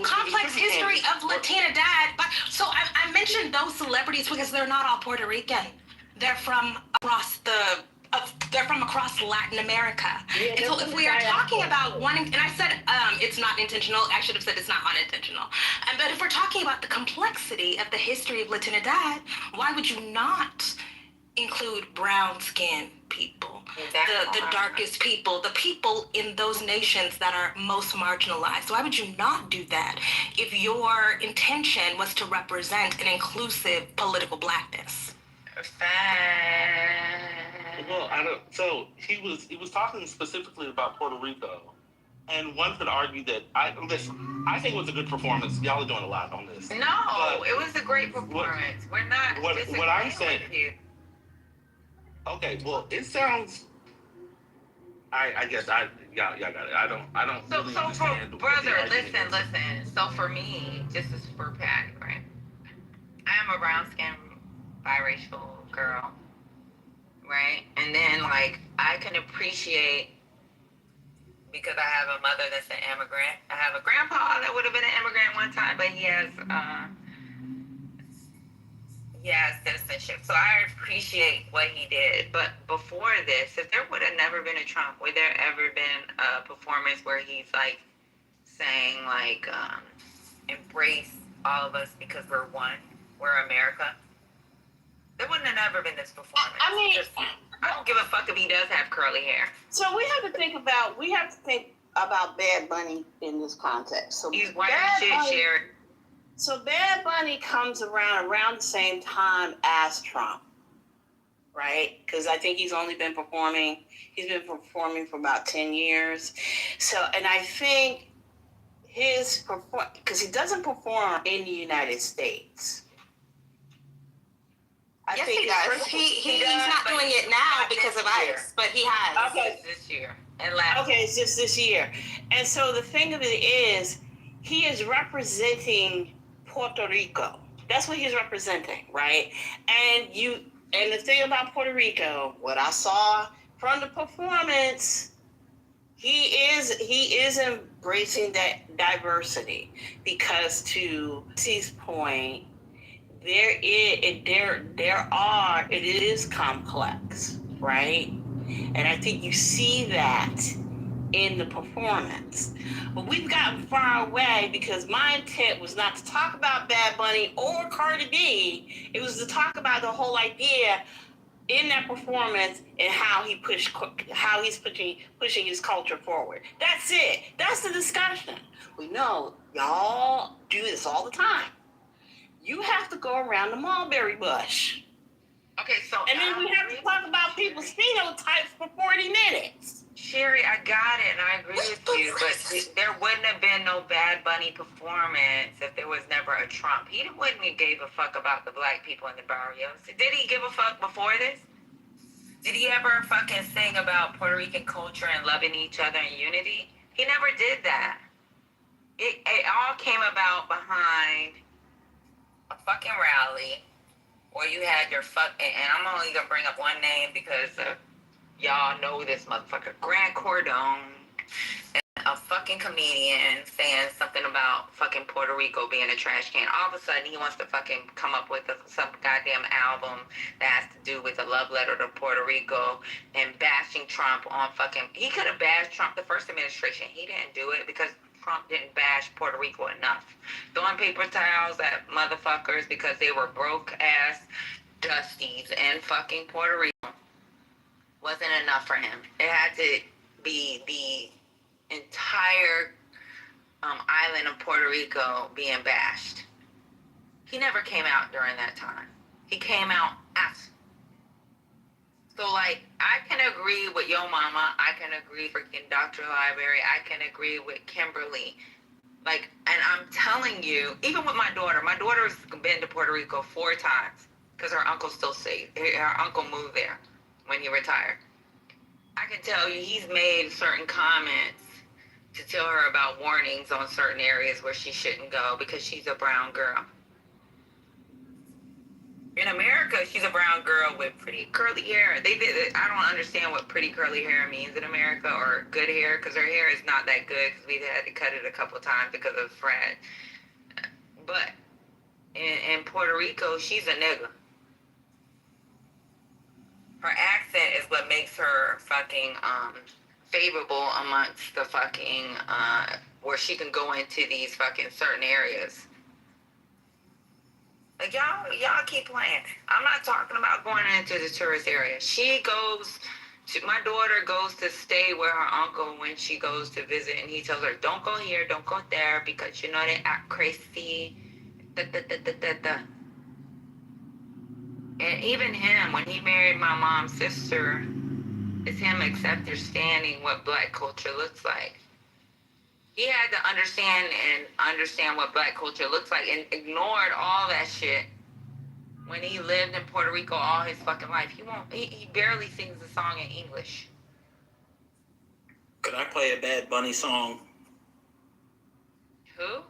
complex history of Latina dad. But so I mentioned those celebrities because they're not all Puerto Rican. They're from across Latin America. Yeah, and so if we are talking about wanting, and I said it's not intentional, I should have said it's not unintentional. But if we're talking about the complexity of the history of Latinidad, why would you not include brown-skinned people, Exactly. the darkest people, the people in those nations that are most marginalized. Why would you not do that if your intention was to represent an inclusive political blackness? Well, I don't. So he was talking specifically about Puerto Rico, and one could argue that I think it was a good performance. Y'all are doing a lot on this. No, But it was a great performance. We're not what I'm saying. with you. Okay, well, it sounds. I guess y'all got it. I don't So, really so understand. for what the brother, argument is. listen. So for me, just as for Patty, right? I am a brown skinned biracial girl, right? And then like I can appreciate because I have a mother that's an immigrant. I have a grandpa that would have been an immigrant one time, but he has citizenship. So I appreciate what he did. But before this, if there would have never been a Trump, would there ever been a performance where he's like saying like embrace all of us because we're one, we're America? There wouldn't have never been this performance. I mean, I don't give a fuck if he does have curly hair. So we have to think about Bad Bunny in this context. So He's white Bad shit, Bunny- Sherry. So Bad Bunny comes around the same time as Trump, right? Because I think he's been performing for about 10 years. So, and I think because he doesn't perform in the United States. Yes, he does. He's not doing it now because of ICE, but he has. Okay. This year and last. Okay, it's just this year. And so the thing of it is, he is representing Puerto Rico. That's what he's representing, right? And the thing about Puerto Rico, what I saw from the performance, he is embracing that diversity because to C's point, it is complex, right? And I think you see that in the performance. But we've gotten far away because my intent was not to talk about Bad Bunny or Cardi B. It was to talk about the whole idea in that performance and how he's pushing his culture forward. That's it. That's the discussion. We know y'all do this all the time. You have to go around the mulberry bush. Okay, so And then we have to talk about people's phenotypes for 40 minutes. Sherry, I got it, and I agree with you, but there wouldn't have been no Bad Bunny performance if there was never a Trump. He wouldn't have gave a fuck about the black people in the barrios. Did he give a fuck before this? Did he ever fucking sing about Puerto Rican culture and loving each other and unity? He never did that. It all came about behind a fucking rally where you had your and I'm only gonna bring up one name because y'all know this motherfucker, Grant Cardone, and a fucking comedian saying something about fucking Puerto Rico being a trash can. All of a sudden, he wants to fucking come up with some goddamn album that has to do with a love letter to Puerto Rico and bashing Trump on fucking. He could have bashed Trump the first administration. He didn't do it because Trump didn't bash Puerto Rico enough. Throwing paper towels at motherfuckers because they were broke ass dusties in fucking Puerto Rico wasn't enough for him. It had to be the entire island of Puerto Rico being bashed. He never came out during that time. He came out after. So, like, I can agree with Yo Mama. I can agree freaking Dr. Library. I can agree with Kimberly. Like, and I'm telling you, even with my daughter's been to Puerto Rico 4 times because her uncle still stays. Her uncle moved there when he retired. I can tell you he's made certain comments to tell her about warnings on certain areas where she shouldn't go because she's a brown girl. In America, she's a brown girl with pretty curly hair. I don't understand what pretty curly hair means in America or good hair because her hair is not that good because we've had to cut it a couple times because of Fred. But in Puerto Rico, she's a nigga. Her accent is what makes her fucking favorable amongst the fucking where she can go into these fucking certain areas. Like y'all keep playing. I'm not talking about going into the tourist area. My daughter goes to stay with her uncle when she goes to visit, and he tells her, "Don't go here, don't go there, because you know they act crazy." Da, da, da, da, da, da. And even him, when he married my mom's sister, it's him understanding what black culture looks like. He had to understand what black culture looks like, and ignored all that shit when he lived in Puerto Rico all his fucking life. He barely sings a song in English. Could I play a Bad Bunny song? Who?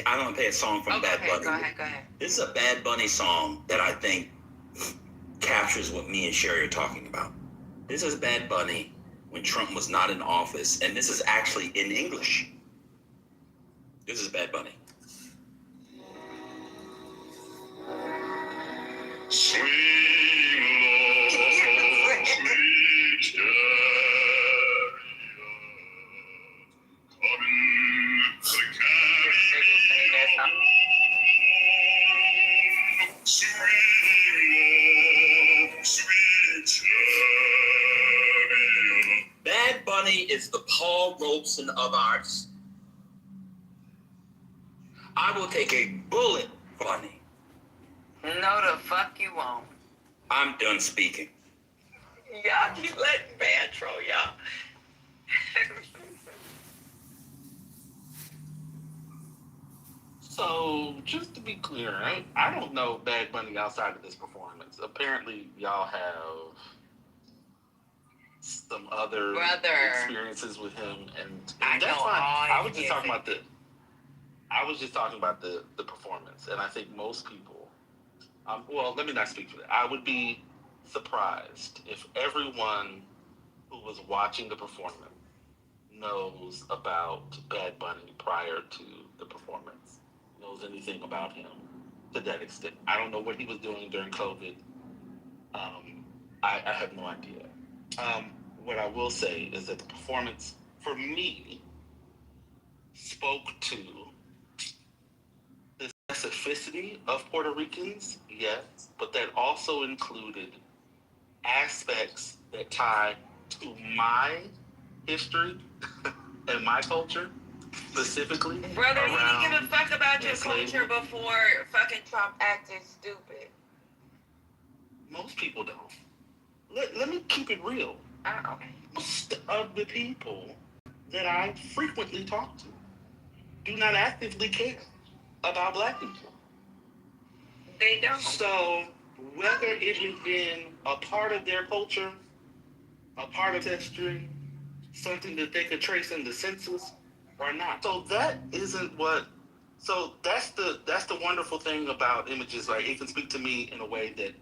I don't play a song from Bad Bunny. Go ahead. This is a Bad Bunny song that I think captures what me and Sherry are talking about. This is Bad Bunny when Trump was not in office, and this is actually in English. This is Bad Bunny. Sweet Lord, sweet chariot, coming to carry sweet Lord, sweet chariot. Bad Bunny is the Paul Robeson of ours. I will take a bullet, Bunny. No, the fuck you won't. I'm done speaking. Y'all keep letting man troll y'all. So, just to be clear, I don't know Bad Bunny outside of this performance. Apparently, y'all have some other experiences with him, and that's fine. I was just talking about the performance, and I think most people. Well, let me not speak for that. I would be surprised if everyone who was watching the performance knows about Bad Bunny prior to the performance, knows anything about him to that extent. I don't know what he was doing during COVID. I have no idea. What I will say is that the performance, for me, spoke to the specificity of Puerto Ricans, yes, but that also included aspects that tie to my history and my culture, specifically. Brother, he didn't give a fuck about your culture before fucking Trump acted stupid. Most people don't. Let me keep it real. Okay. Most of the people that I frequently talk to do not actively care about black people. They don't. So whether it has been a part of their culture, a part of history, something that they could trace in the census or not. So that isn't what. So that's the wonderful thing about images. Like, it can speak to me in a way that,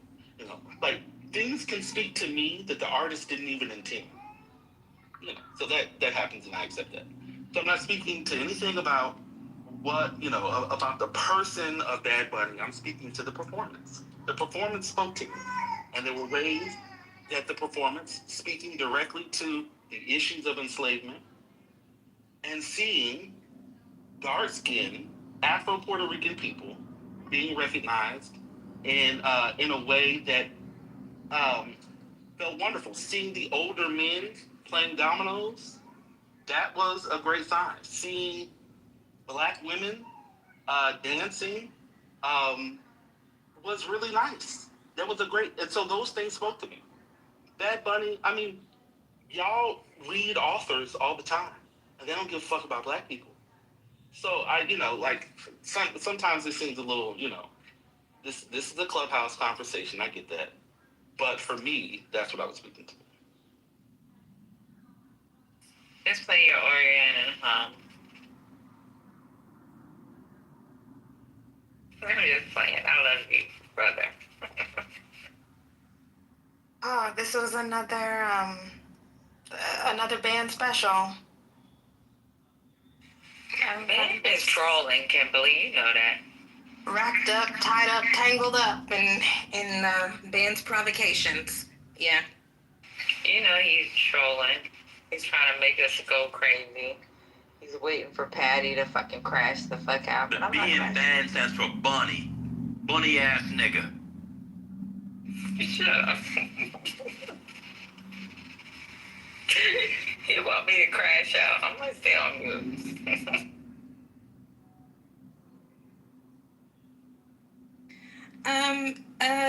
like, things can speak to me that the artist didn't even intend. So that happens, and I accept that. So I'm not speaking to anything about what, about the person of Bad Bunny. I'm speaking to the performance. The performance spoke to me, and there were ways that the performance, speaking directly to the issues of enslavement, and seeing dark-skinned Afro-Puerto Rican people being recognized in a way that felt wonderful. Seeing the older men playing dominoes, that was a great sign. Seeing black women dancing was really nice. That was and so those things spoke to me. Bad Bunny, y'all read authors all the time, and they don't give a fuck about black people. So sometimes it seems a little, this is a clubhouse conversation. I get that, but for me, that's what I was speaking to. Just play your organ and hum. Let me just play it. I love you, brother. Oh, this was another band special. Man is trolling, Kimberly. You know that. Wrapped up, tied up, tangled up in band's provocations. Yeah. You know he's trolling. He's trying to make us go crazy. He's waiting for Patty to fucking crash the fuck out. The B in band stands for Bunny. Bunny ass nigga. Shut up. You want me to crash out? I'm gonna stay on mute.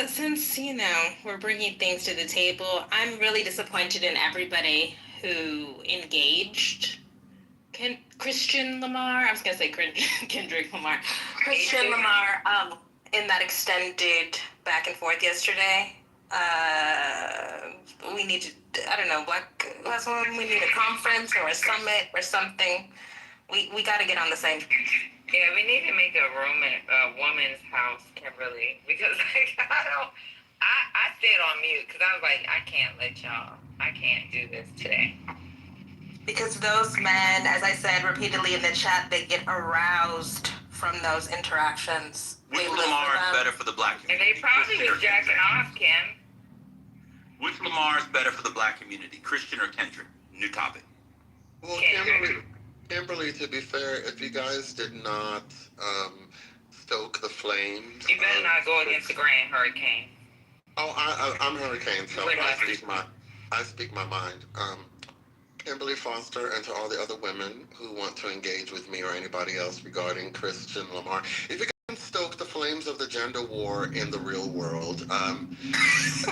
Since, we're bringing things to the table, I'm really disappointed in everybody who engaged Christian Lamar. I was gonna say Kendrick Lamar. Christian Lamar, in that extended back and forth yesterday. We need to, I don't know, we need a conference or a summit or something. We got to get on the same. Yeah, we need to make a room in a woman's house, Kimberly, because I stayed on mute because I was like, I can't do this today. Because those men, as I said repeatedly in the chat, they get aroused from those interactions. Which Lamar is better for the black And community? they probably was jacking off, Kim. Which Lamar is better for the black community, Christian or Kendrick? New topic. Well, Kimberly, to be fair, if you guys did not stoke the flames, you better not go against the Grand Hurricane. Oh, I'm Hurricane, so I speak my mind. Kimberly Foster, and to all the other women who want to engage with me or anybody else regarding Christian Lamar, if you can stoke the flames of the gender war in the real world,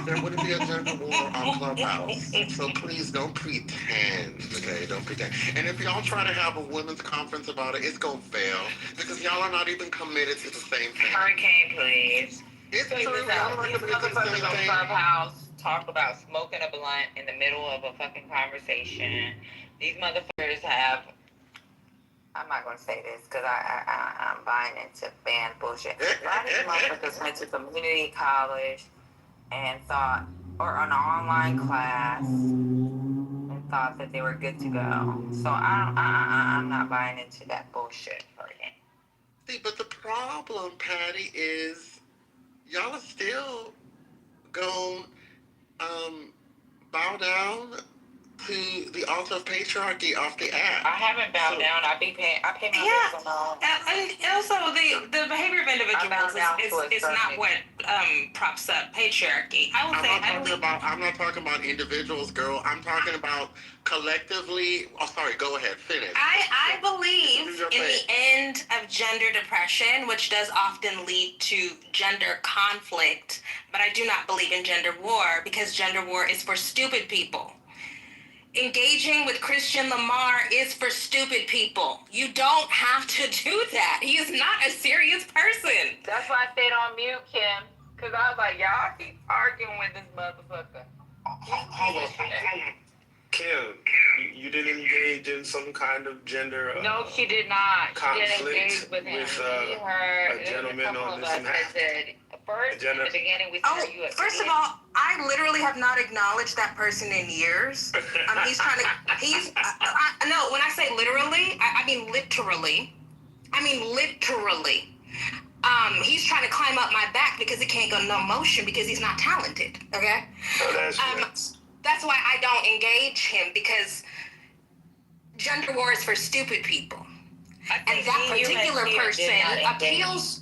there wouldn't be a gender war on Clubhouse. So please don't pretend, okay? Don't pretend. And if y'all try to have a women's conference about it, it's gonna fail because y'all are not even committed to the same thing. Hurricane, please. It's true. These motherfuckers on Clubhouse talk about smoking a blunt in the middle of a fucking conversation. These motherfuckers have. I'm not gonna say this because I'm buying into fan bullshit. A lot of these motherfuckers went to community college and thought, or an online class, and thought that they were good to go. So I'm not buying into that bullshit for you. See, but the problem, Patty, is y'all are still going bow down to the altar of patriarchy off the app. I haven't bowed down. I pay my bills on. And also the behavior of individuals is not what props up patriarchy. I will I'm not talking about individuals, girl. I'm talking about collectively. Oh, sorry. Go ahead. Finish. I believe in the end of gender depression, which does often lead to gender conflict, but I do not believe in gender war because gender war is for stupid people. Engaging with Christian Lamar is for stupid people. You don't have to do that. He is not a serious person. That's why I stayed on mute, Kim. Because I was like, y'all keep arguing with this motherfucker. Kim, you didn't engage in some kind of gender no, she did not. Conflict she didn't engage with him. With a gentleman on this map. First, in the beginning, we said you. First of all, I literally have not acknowledged that person in years. He's trying to. No. When I say literally, I mean literally. He's trying to climb up my back because he can't go no motion because he's not talented. Okay. Oh, that's why I don't engage him because gender war is for stupid people, and that particular person appeals.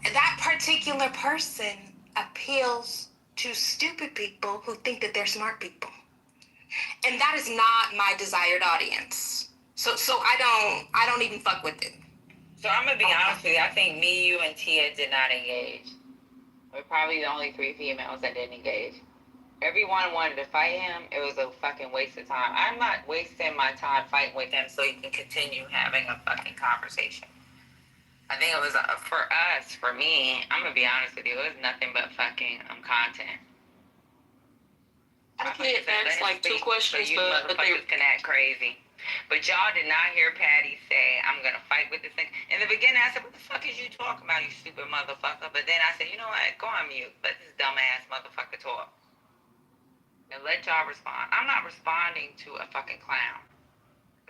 That particular person appeals to stupid people who think that they're smart people. And that is not my desired audience. So I don't even fuck with it. So I'm gonna be honest with you, I think me, you, and Tia did not engage. We're probably the only 3 females that didn't engage. Everyone wanted to fight him. It was a fucking waste of time. I'm not wasting my time fighting with him so he can continue having a fucking conversation. I think it was for me, I'm gonna be honest with you, it was nothing but fucking content. I can't ask like 2 questions, so you motherfuckers can act crazy. But y'all did not hear Patty say, I'm gonna fight with this thing. In the beginning, I said, what the fuck is you talking about, you stupid motherfucker? But then I said, you know what, go on mute. Let this dumbass motherfucker talk. And let y'all respond. I'm not responding to a fucking clown.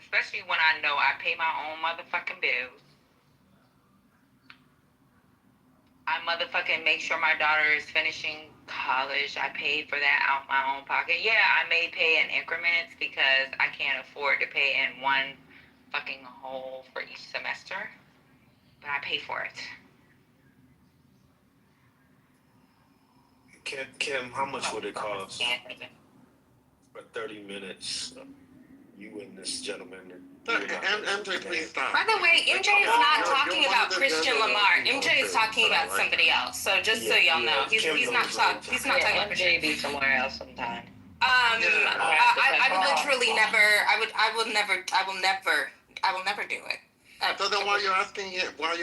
Especially when I know I pay my own motherfucking bills. I motherfucking make sure my daughter is finishing college. I paid for that out my own pocket. Yeah, I may pay in increments because I can't afford to pay in one fucking whole for each semester. But I pay for it. Kim, how much would it cost for 30 minutes? You and this gentleman. MJ, please stop. By the way, MJ is not talking about Christian Lamar. MJ is talking about somebody else. So just so y'all know, he's not talking about Christian. MJ be somewhere else sometime. I will never do it. So then why are you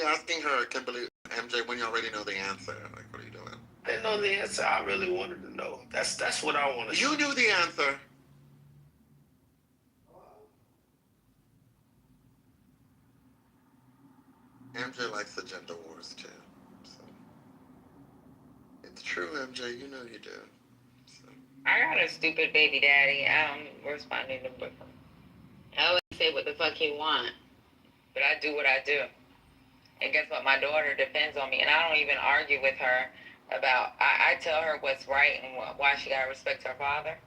asking her, Kimberly, MJ, when you already know the answer? Like, what are you doing? I didn't know the answer. I really wanted to know. That's what I want to. You knew the answer. MJ likes the gender wars too. So. It's true, MJ. You know you do. So. I got a stupid baby daddy. I'm responding to him. I always say what the fuck he want, but I do what I do. And guess what? My daughter depends on me, and I don't even argue with her about. I tell her what's right and why she gotta respect her father.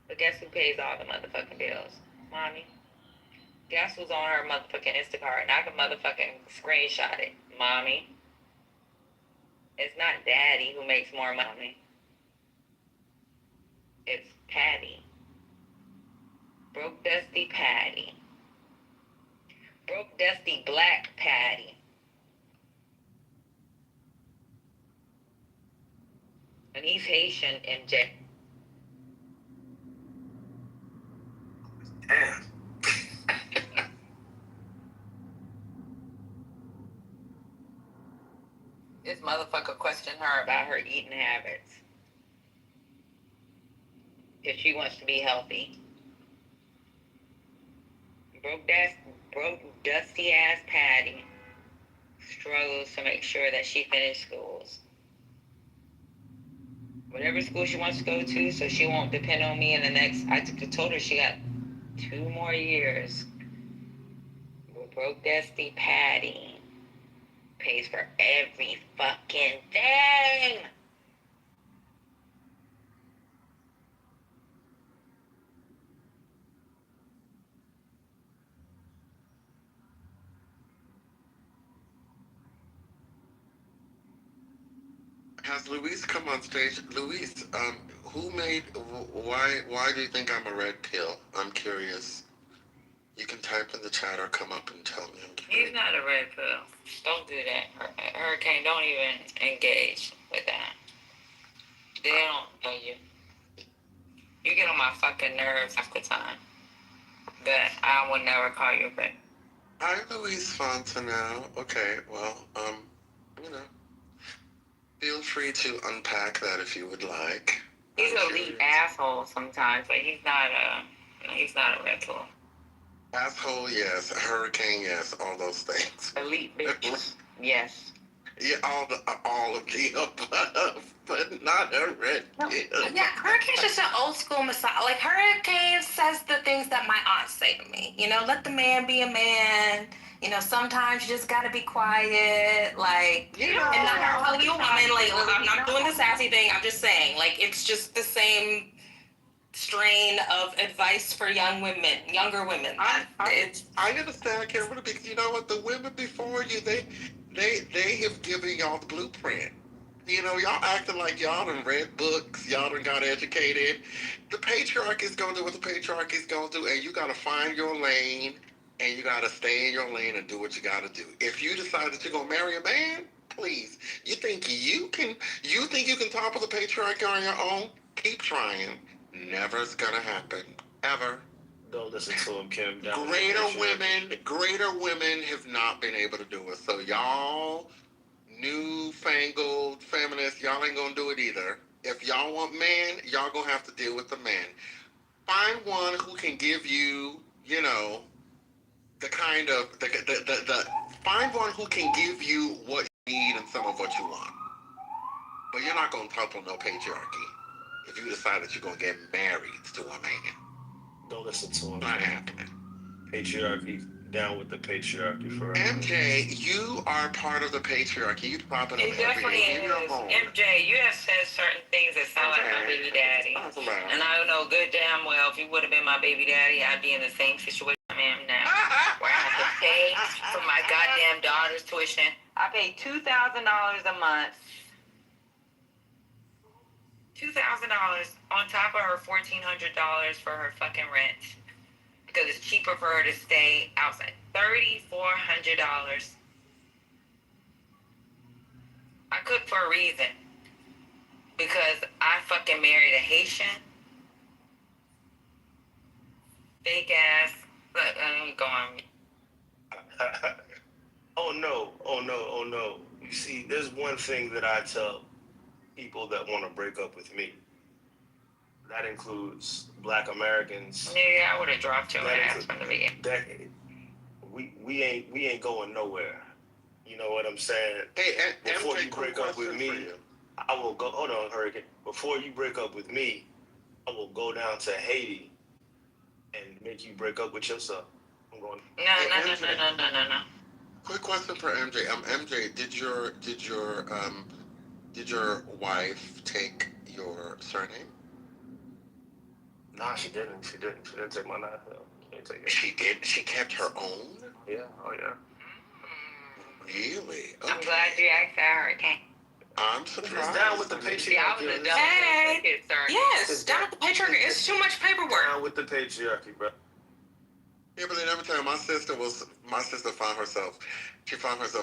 But guess who pays all the motherfucking bills? Mommy. Guess who's on her motherfucking Instacart? And I can motherfucking screenshot it. Mommy. It's not daddy who makes more money. It's Patty. Broke Dusty Patty. Broke Dusty Black Patty. And he's Haitian, MJ. Damn. This motherfucker questioned her about her eating habits. Because she wants to be healthy. Broke dusty ass Patty struggles to make sure that she finishes schools. Whatever school she wants to go to, so she won't depend on me in the next. I told her she got 2 more years. Broke dusty Patty pays for every fucking thing. Has Luis come on stage? Luis, why do you think I'm a red pill? I'm curious. You can type in the chat or come up and tell me. He's not a red pill. Don't do that. Hurricane, don't even engage with that. They don't know you. You get on my fucking nerves half the time. But I will never call you a red. Hi, Luis Fontanelle. Okay, well, feel free to unpack that if you would like. He's a elite asshole sometimes, but he's not a red pill. Asshole, yes. Hurricane, yes. All those things. Elite bitch, yes. Yeah, all of the above, but not a red pill. Yeah, Hurricane's just an old school messiah. Like, Hurricane says the things that my aunt say to me. You know, let the man be a man. You know, sometimes you just gotta be quiet. Like, and not telling you a woman, like, I'm not doing the sassy thing. I'm just saying, like, it's just the same strain of advice for younger women. I understand, Kimberly, because you know what? The women before you, they have given y'all the blueprint. You know, y'all acting like y'all done read books, y'all done got educated. The patriarchy is gonna do what the patriarchy is gonna do, and you gotta find your lane, and you gotta stay in your lane and do what you gotta do. If you decide that you're gonna marry a man, please. You think you can topple the patriarchy on your own? Keep trying. Never's gonna happen. Ever. Don't listen to him, Kim. Greater women have not been able to do it. So y'all newfangled feminists, y'all ain't gonna do it either. If y'all want man, y'all gonna have to deal with the man. Find one who can give you, you know, the kind of find one who can give you what you need and some of what you want. But you're not gonna topple no patriarchy if you decide that you're gonna get married to a man. Don't listen to him. Not happening. Patriarchy, down with the patriarchy forever. MJ, you are part of the patriarchy. You pop it up every day in your home. MJ, you have said certain things that sound like my baby daddy. And I know good damn well if you would have been my baby daddy, I'd be in the same situation I am now. Where I have to pay for my goddamn daughter's tuition. I pay $2,000 a month $2,000 on top of her $1,400 for her fucking rent because it's cheaper for her to stay outside. $3,400. I cook for a reason because I fucking married a Haitian. Fake ass. Look, let me go on. Oh no. You see, there's one thing that I tell people that want to break up with me. That includes Black Americans. Nigga, I would have dropped your ass from the beginning. That we ain't going nowhere. You know what I'm saying? Hey, before MJ, you break up with me, I will go. Hold on, Hurricane. Before you break up with me, I will go down to Haiti and make you break up with yourself. I'm going. No. Quick question for MJ. MJ, did your wife take your surname? Nah, she didn't. She didn't take my knife. Can't take it. She did. She kept her own. Yeah. Oh yeah. Really? Okay. I'm glad you asked that, Hurricane. I'm surprised. It's down with the patriarchy. Hey. Yes, down with the patriarchy. It's too much paperwork. Down with the patriarchy, bro. Yeah, but then every time my sister found herself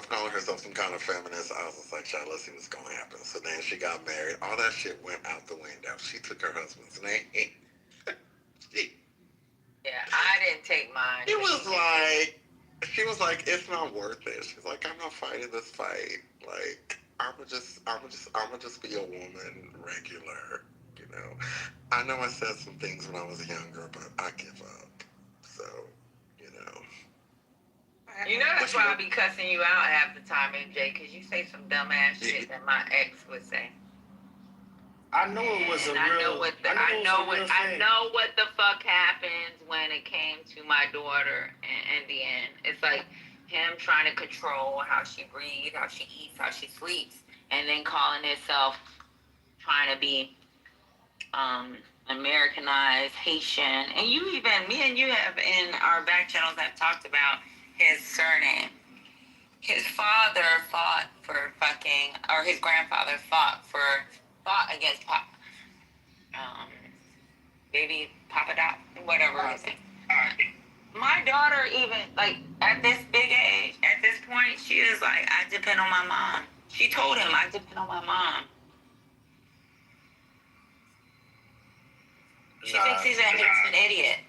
calling herself some kind of feminist. I was just like, child, let's see what's going to happen. So then she got married. All that shit went out the window. She took her husband's name. Yeah, I didn't take mine. She was like, it's not worth it. She's like, I'm not fighting this fight. Like, I'ma just be a woman, regular. You know, I know I said some things when I was younger, but I give up. So, you know. You know that's why I be cussing you out half the time, MJ, because you say some dumbass shit that my ex would say. I know it was a real. I know what the fuck happens when it came to my daughter in the end. It's like him trying to control how she breathes, how she eats, how she sleeps, and then calling himself trying to be Americanized Haitian. And me and you have in our back channels have talked about his surname. His father fought for his grandfather fought against baby Papa Dot, whatever his name. My daughter even, like, at this big age, at this point, she is like, I depend on my mom. She told him, I depend on my mom. She thinks he's an idiot.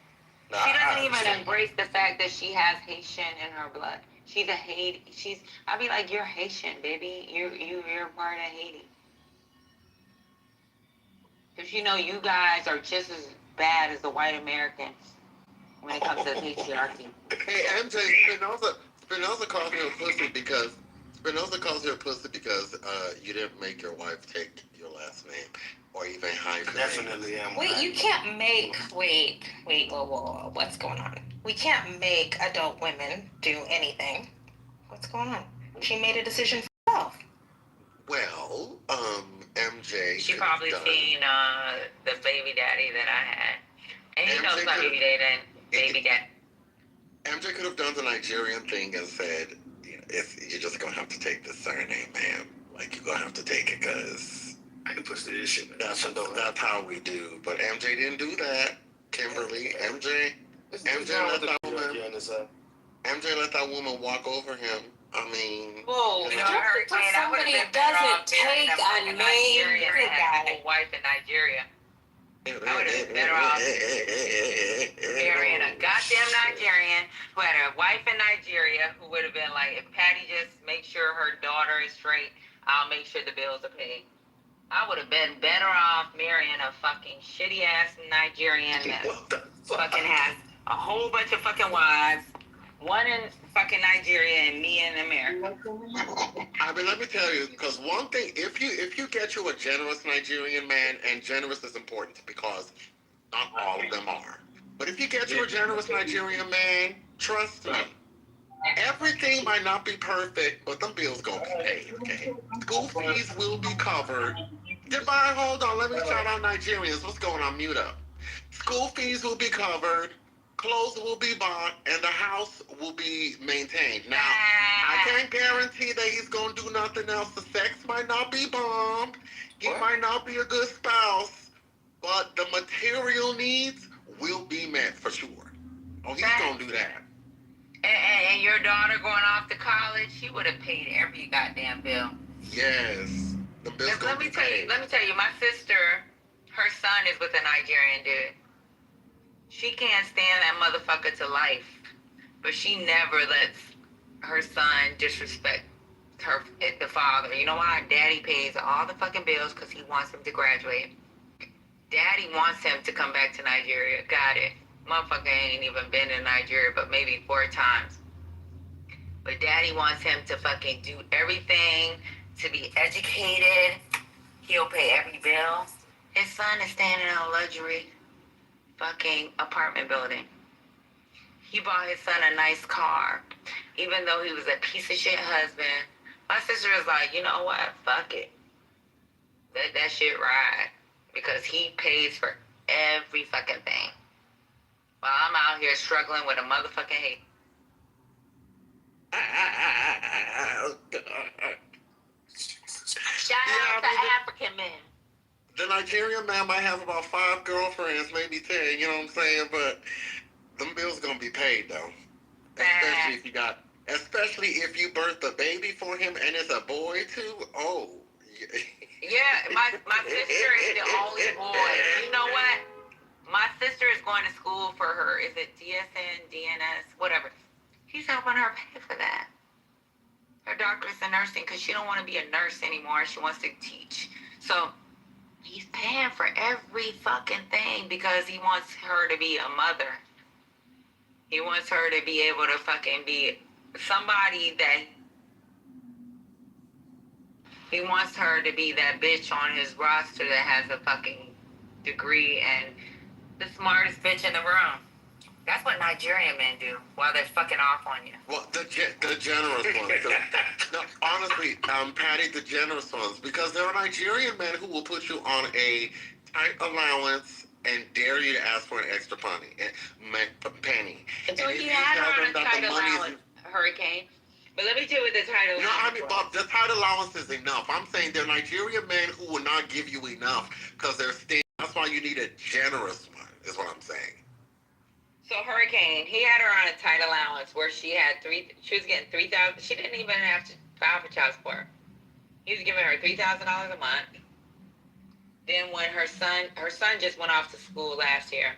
She doesn't even embrace the fact that she has Haitian in her blood. She's a Haiti. I'd be like, you're Haitian, baby. You're part of Haiti. Because you guys are just as bad as the white Americans when it comes to patriarchy. Hey, MJ, Spinoza calls you a pussy because you didn't make your wife take your last name or even hyphenate. Definitely am. Wait, you can't make. Wait, whoa. What's going on? We can't make adult women do anything. What's going on? She made a decision for herself. Well, MJ. She probably seen the baby daddy that I had. And he knows my baby daddy. MJ could have done the Nigerian thing and said, you're just going to have to take the surname, ma'am. Like, you're going to have to take it because I can push the issue. That's how we do. But MJ didn't do that. Kimberly, MJ let that woman walk over him. I mean, whoa, somebody doesn't take a name. A wife in Nigeria. I would have been better off marrying a goddamn Nigerian who had a wife in Nigeria who would have been like, if Patty just makes sure her daughter is straight, I'll make sure the bills are paid. I would have been better off marrying a fucking shitty ass Nigerian that fucking has a whole bunch of fucking wives. One in fucking Nigeria and me in America. I mean, let me tell you, because one thing, if you get you a generous Nigerian man, and generous is important because not all of them are, but if you get you a generous Nigerian man, trust me, everything might not be perfect, but them bills gonna be paid, okay? School fees will be covered. Goodbye, hold on, let me shout out Nigerians. What's going on? Mute up. School fees will be covered. Clothes will be bought, and the house will be maintained. Now, I can't guarantee that he's gonna do nothing else. The sex might not be bombed. He might not be a good spouse, but the material needs will be met for sure. Oh, he's gonna do that. And your daughter going off to college, she would have paid every goddamn bill. Yes. The bill's gonna Let me be tell paid. you, my sister, her son is with a Nigerian dude. She can't stand that motherfucker to life, but she never lets her son disrespect the father. You know why? Daddy pays all the fucking bills because he wants him to graduate. Daddy wants him to come back to Nigeria. Got it. Motherfucker ain't even been in Nigeria but maybe 4 times. But daddy wants him to fucking do everything, to be educated. He'll pay every bill. His son is staying in a luxury fucking apartment building. He bought his son a nice car, even though he was a piece of shit husband. My sister is like, you know what? Fuck it. Let that shit ride. Because he pays for every fucking thing. While I'm out here struggling with a motherfucking hate. Shout out to African men. The Nigerian man might have about 5 girlfriends, maybe 10, you know what I'm saying? But them bills gonna be paid though. Especially if you birthed a baby for him and it's a boy too. Oh. Yeah, my sister is the only boy. You know what? My sister is going to school for her. Is it DSN, DNS, whatever? He's helping her pay for that. Her doctorate in nursing because she don't want to be a nurse anymore. She wants to teach. So he's paying for every fucking thing because he wants her to be a mother. He wants her to be able to fucking be somebody that... He wants her to be that bitch on his roster that has a fucking degree and the smartest bitch in the room. That's what Nigerian men do while they're fucking off on you. Well, the generous ones. No, honestly, Patty, the generous ones. Because there are Nigerian men who will put you on a tight allowance and dare you to ask for an extra penny. So he had her on a tight allowance, Hurricane. But let me tell you what the tight allowance but the tight allowance is enough. I'm saying there are Nigerian men who will not give you enough because they're stingy. That's why you need a generous one, is what I'm saying. So Hurricane, he had her on a tight allowance where she was getting $3,000. She didn't even have to file for child support. He was giving her $3,000 a month. Then when her son just went off to school last year.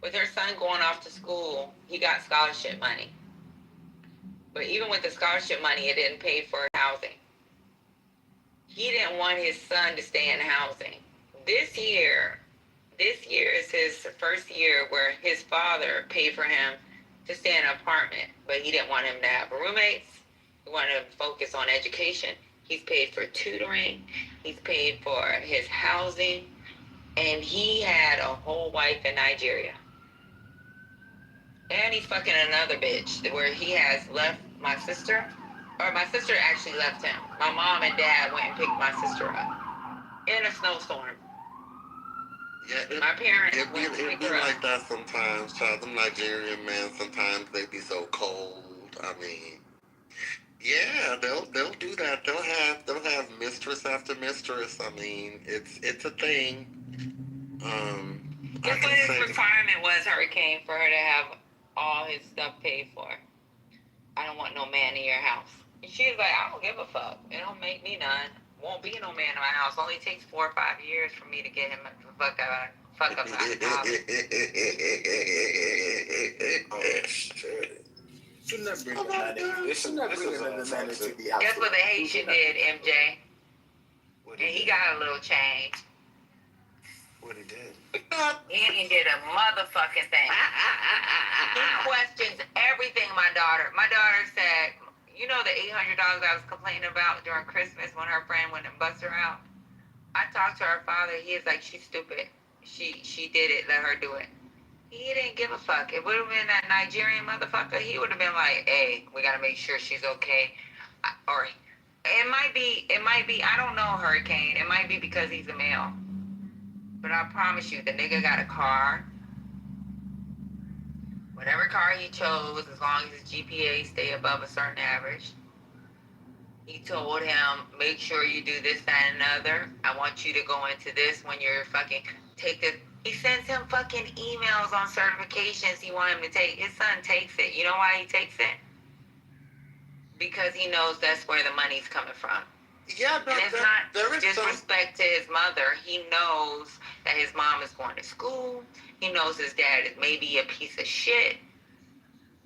With her son going off to school, he got scholarship money. But even with the scholarship money, it didn't pay for housing. He didn't want his son to stay in housing. This year is his first year where his father paid for him to stay in an apartment, but he didn't want him to have roommates. He wanted to focus on education. He's paid for tutoring. He's paid for his housing. And he had a whole wife in Nigeria. And he's fucking another bitch where he has left my sister. Or my sister actually left him. My mom and dad went and picked my sister up in a snowstorm. Yeah, my parents it be like that sometimes, child. Them Nigerian men, sometimes they be so cold. I mean, yeah, they'll do that. They'll have mistress after mistress. I mean, it's a thing. Guess what his requirement was, Hurricane, for her to have all his stuff paid for? I don't want no man in your house. And she was like, I don't give a fuck. It don't make me none. Won't be no man in my house. Only takes 4 or 5 years for me to get him to fuck up out of house. Oh, shit. Should not bring the man. Should not bring another man into the house. Guess what the Haitian did, MJ? And he got a little change. What he did? He did a motherfucking thing. He questions everything my daughter. My daughter said, you know the $800 I was complaining about during Christmas when her friend went and bust her out? I talked to her father. He is like, she's stupid. She did it. Let her do it. He didn't give a fuck. It would have been that Nigerian motherfucker. He would have been like, hey, we got to make sure she's okay. Or it might be, I don't know, Hurricane. It might be because he's a male. But I promise you, the nigga got a car. whatever car he chose, as long as his GPA stay above a certain average. He told him, make sure you do this, that, and another. I want you to go into this when you're fucking take this. He sends him fucking emails on certifications he want him to take. His son takes it. You know why he takes it? Because he knows that's where the money's coming from. Yeah, and it's not disrespect to his mother. He knows that his mom is going to school. He knows his dad is maybe a piece of shit,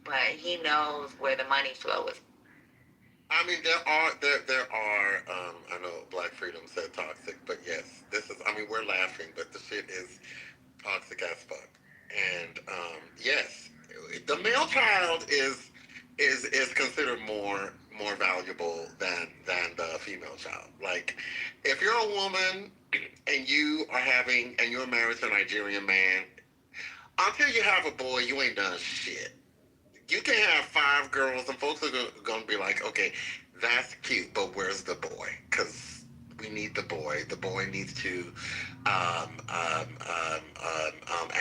but he knows where the money flow is. I mean, there are. I know Black Freedom said toxic, but yes, this is. I mean, we're laughing, but the shit is toxic as fuck. And yes, the male child is considered more valuable than the female child. Like, if you're a woman and you're married to a Nigerian man, until you have a boy, you ain't done shit. You can have 5 girls, and folks are going to be like, okay, that's cute, but where's the boy? Because we need the boy. The boy needs to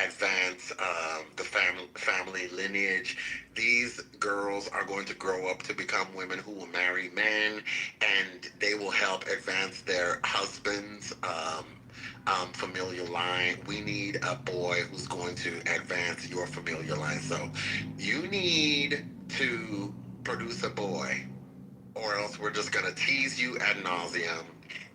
advance the family lineage. These girls are going to grow up to become women who will marry men, and they will help advance their husbands' familial line. We need a boy who's going to advance your familial line. So you need to produce a boy, or else we're just going to tease you ad nauseum.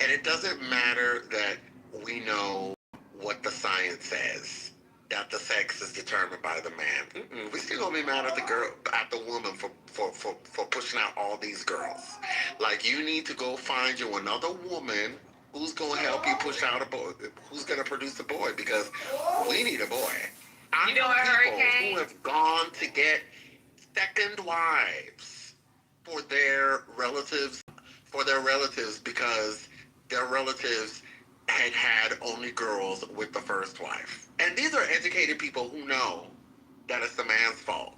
And it doesn't matter that we know what the science says, that the sex is determined by the man. We still gonna be mad at the girl, at the woman for pushing out all these girls. Like, you need to go find you another woman who's gonna help you push out a boy, who's gonna produce a boy, because we need a boy. I know people who have gone to get second wives for their relatives, because their relatives had only girls with the first wife. And these are educated people who know that it's the man's fault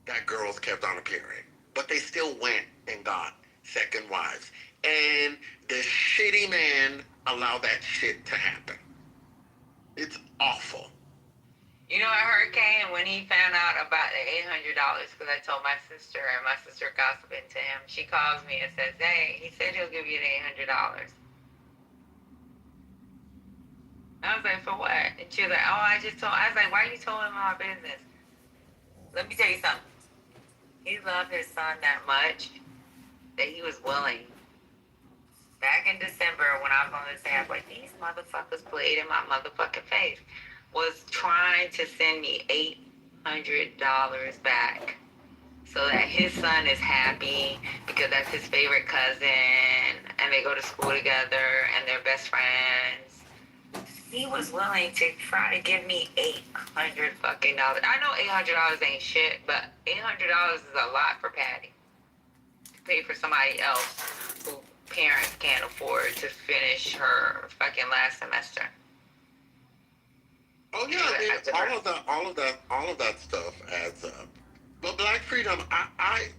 that girls kept on appearing. But they still went and got second wives. And the shitty man allowed that shit to happen. It's awful. You know, at Hurricane, when he found out about the $800, because I told my sister, and my sister gossiping to him, she calls me and says, hey, he said he'll give you the $800. I was like, for what? And she was like, oh, I was like, why you told him my business? Let me tell you something. He loved his son that much that he was willing. Back in December, when I was on this app, like, these motherfuckers played in my motherfucking face, was trying to send me $800 back so that his son is happy because that's his favorite cousin and they go to school together and they're best friends. He was willing to try to give me $800 fucking dollars. I know $800 ain't shit, but $800 is a lot for Patty to pay for somebody else who parents can't afford to finish her fucking last semester. Oh yeah, I mean, all of that stuff adds up. But Black Freedom,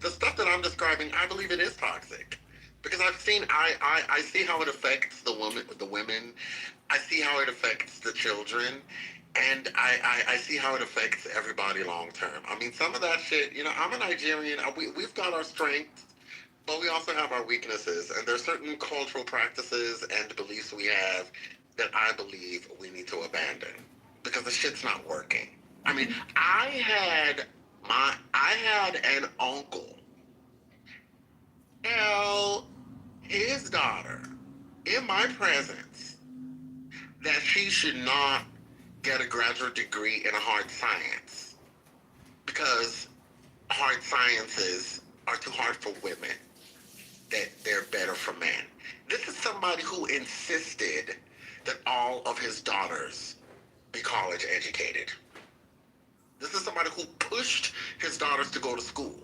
the stuff that I'm describing, I believe it is toxic, because I see how it affects the women, I see how it affects the children, and I see how it affects everybody long term. I mean, some of that shit, you know, I'm a Nigerian. We've got our strengths, but we also have our weaknesses, and there's certain cultural practices and beliefs we have that I believe we need to abandon, because the shit's not working. I mean, I had an uncle tell his daughter in my presence that she should not get a graduate degree in a hard science because hard sciences are too hard for women, that they're better for men. This is somebody who insisted that all of his daughters be college educated. This is somebody who pushed his daughters to go to school.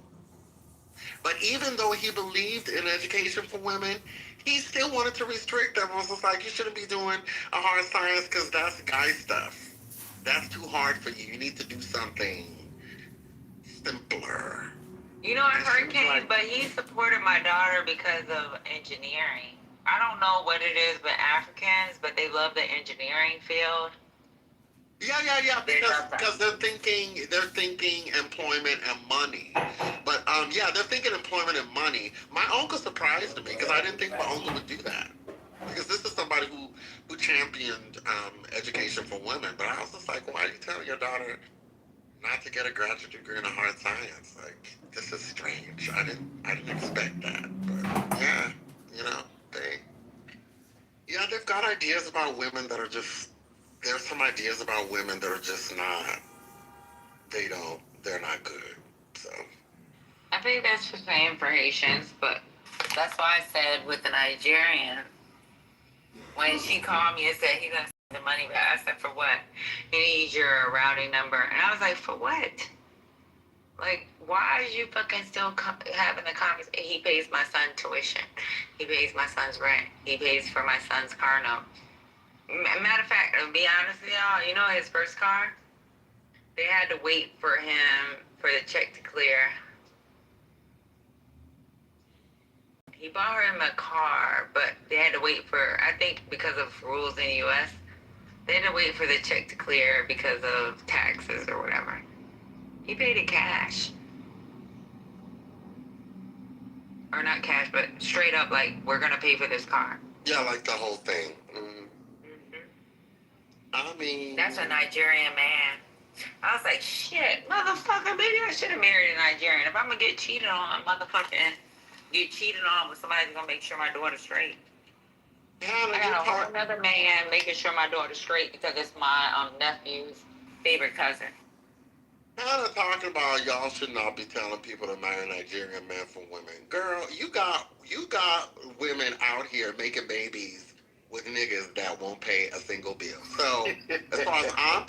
But even though he believed in education for women, he still wanted to restrict them. It was just like, you shouldn't be doing a hard science because that's guy stuff. That's too hard for you. You need to do something simpler. You know, I Hurricane, but he supported my daughter because of engineering. I don't know what it is with Africans, but they love the engineering field. Yeah. Because they're thinking employment and money. But they're thinking employment and money. My uncle surprised me because I didn't think my uncle would do that. Because this is somebody who championed education for women. But I was just like, why are you telling your daughter not to get a graduate degree in a hard science? Like, this is strange. I didn't expect that. But yeah, you know, they've got ideas about women that are just. There's some ideas about women that are just not. They're not good. So. I think that's the same for Haitians, but that's why I said with the Nigerian, when she called me and said he gonna send the money back, I said, for what? He needs your routing number. And I was like, for what? Like, why are you fucking still having the conversation? He pays my son tuition. He pays my son's rent. He pays for my son's car note. Matter of fact, to be honest with y'all, you know his first car? They had to wait for him for the check to clear. He bought him a car, but they had to wait for, I think because of rules in the U.S., they had to wait for the check to clear because of taxes or whatever. He paid it cash. Or not cash, but straight up, like, we're going to pay for this car. Yeah, like the whole thing. I mean... That's a Nigerian man. I was like, shit, motherfucker, maybe I should have married a Nigerian. If I'm going to get cheated on, motherfucking get cheated on with somebody who's going to make sure my daughter's straight. I got a whole another man making sure my daughter's straight because it's my nephew's favorite cousin. Kind of talking about y'all should not be telling people to marry Nigerian men for women. Girl, you got women out here making babies with niggas that won't pay a single bill. So as far as I'm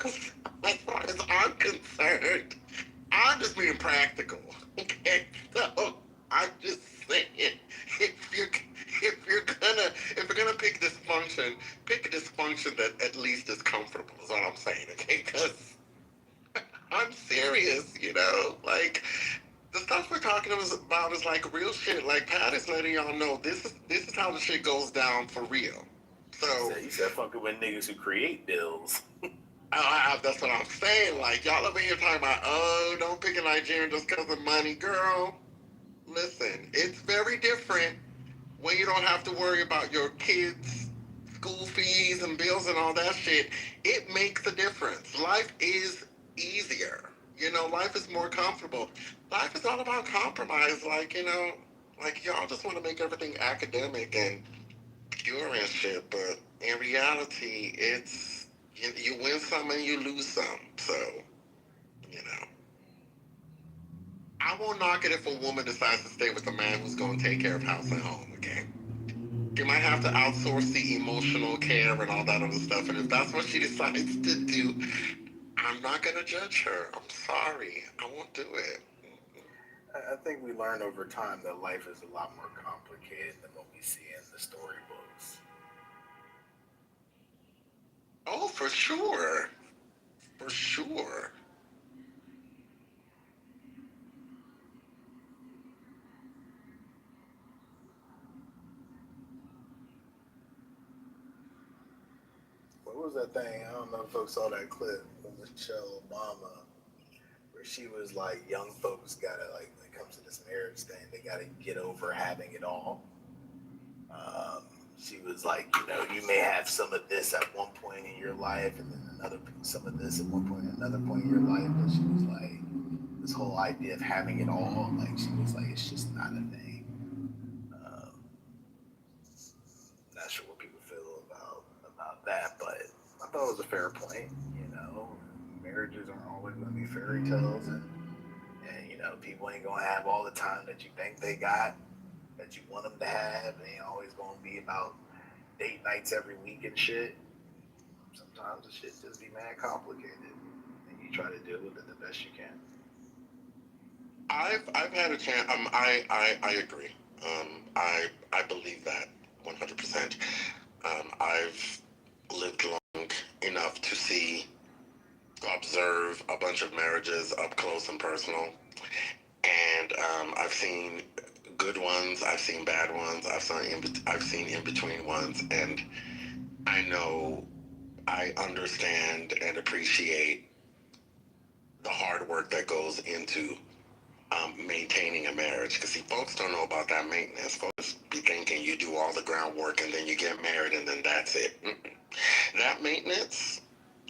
concerned, I'm just being practical. Okay, so I'm just saying, if you're gonna pick dysfunction, pick a dysfunction that at least is comfortable. Is what I'm saying. Okay, because I'm serious. You know, like the stuff we're talking about is like real shit. Like Pat is letting y'all know this is how the shit goes down for real. So he said fucking with niggas who create bills. That's what I'm saying. Like y'all over here talking about, oh, don't pick a Nigerian just because of money, girl. Listen, it's very different when you don't have to worry about your kids' school fees and bills and all that shit. It makes a difference. Life is easier. You know, life is more comfortable. Life is all about compromise. Like, you know, like y'all just want to make everything academic and pure and shit, but in reality, it's you win some and you lose some. So, you know. I won't knock it if a woman decides to stay with a man who's going to take care of house and home, okay? She might have to outsource the emotional care and all that other stuff, and if that's what she decides to do, I'm not going to judge her. I'm sorry. I won't do it. I think we learn over time that life is a lot more complicated than what we see in the storybooks. Oh, for sure. For sure. What was that thing? I don't know if folks saw that clip of Michelle Obama where she was like, young folks gotta, like, when it comes to this marriage thing, they gotta get over having it all. She was like, you know, you may have some of this at one point in your life and then some of this at one point in another point in your life. But she was like, this whole idea of having it all, like, she was like, it's just not a thing. Not sure what people feel about that, but I thought it was a fair point. You know, marriages aren't always going to be fairy tales, and you know, people ain't going to have all the time that you think they got, that you want them to have. They ain't always going to be about date nights every week and shit. Sometimes the shit just be mad complicated, and you try to deal with it the best you can. I've had a chance. I agree. I believe that 100%. I've lived long enough to observe a bunch of marriages up close and personal, and I've seen good ones, I've seen bad ones, I've seen in between ones, and I know I understand and appreciate the hard work that goes into maintaining a marriage. Because see, folks don't know about that maintenance. Folks be thinking you do all the groundwork and then you get married and then that's it. Mm-mm. That maintenance,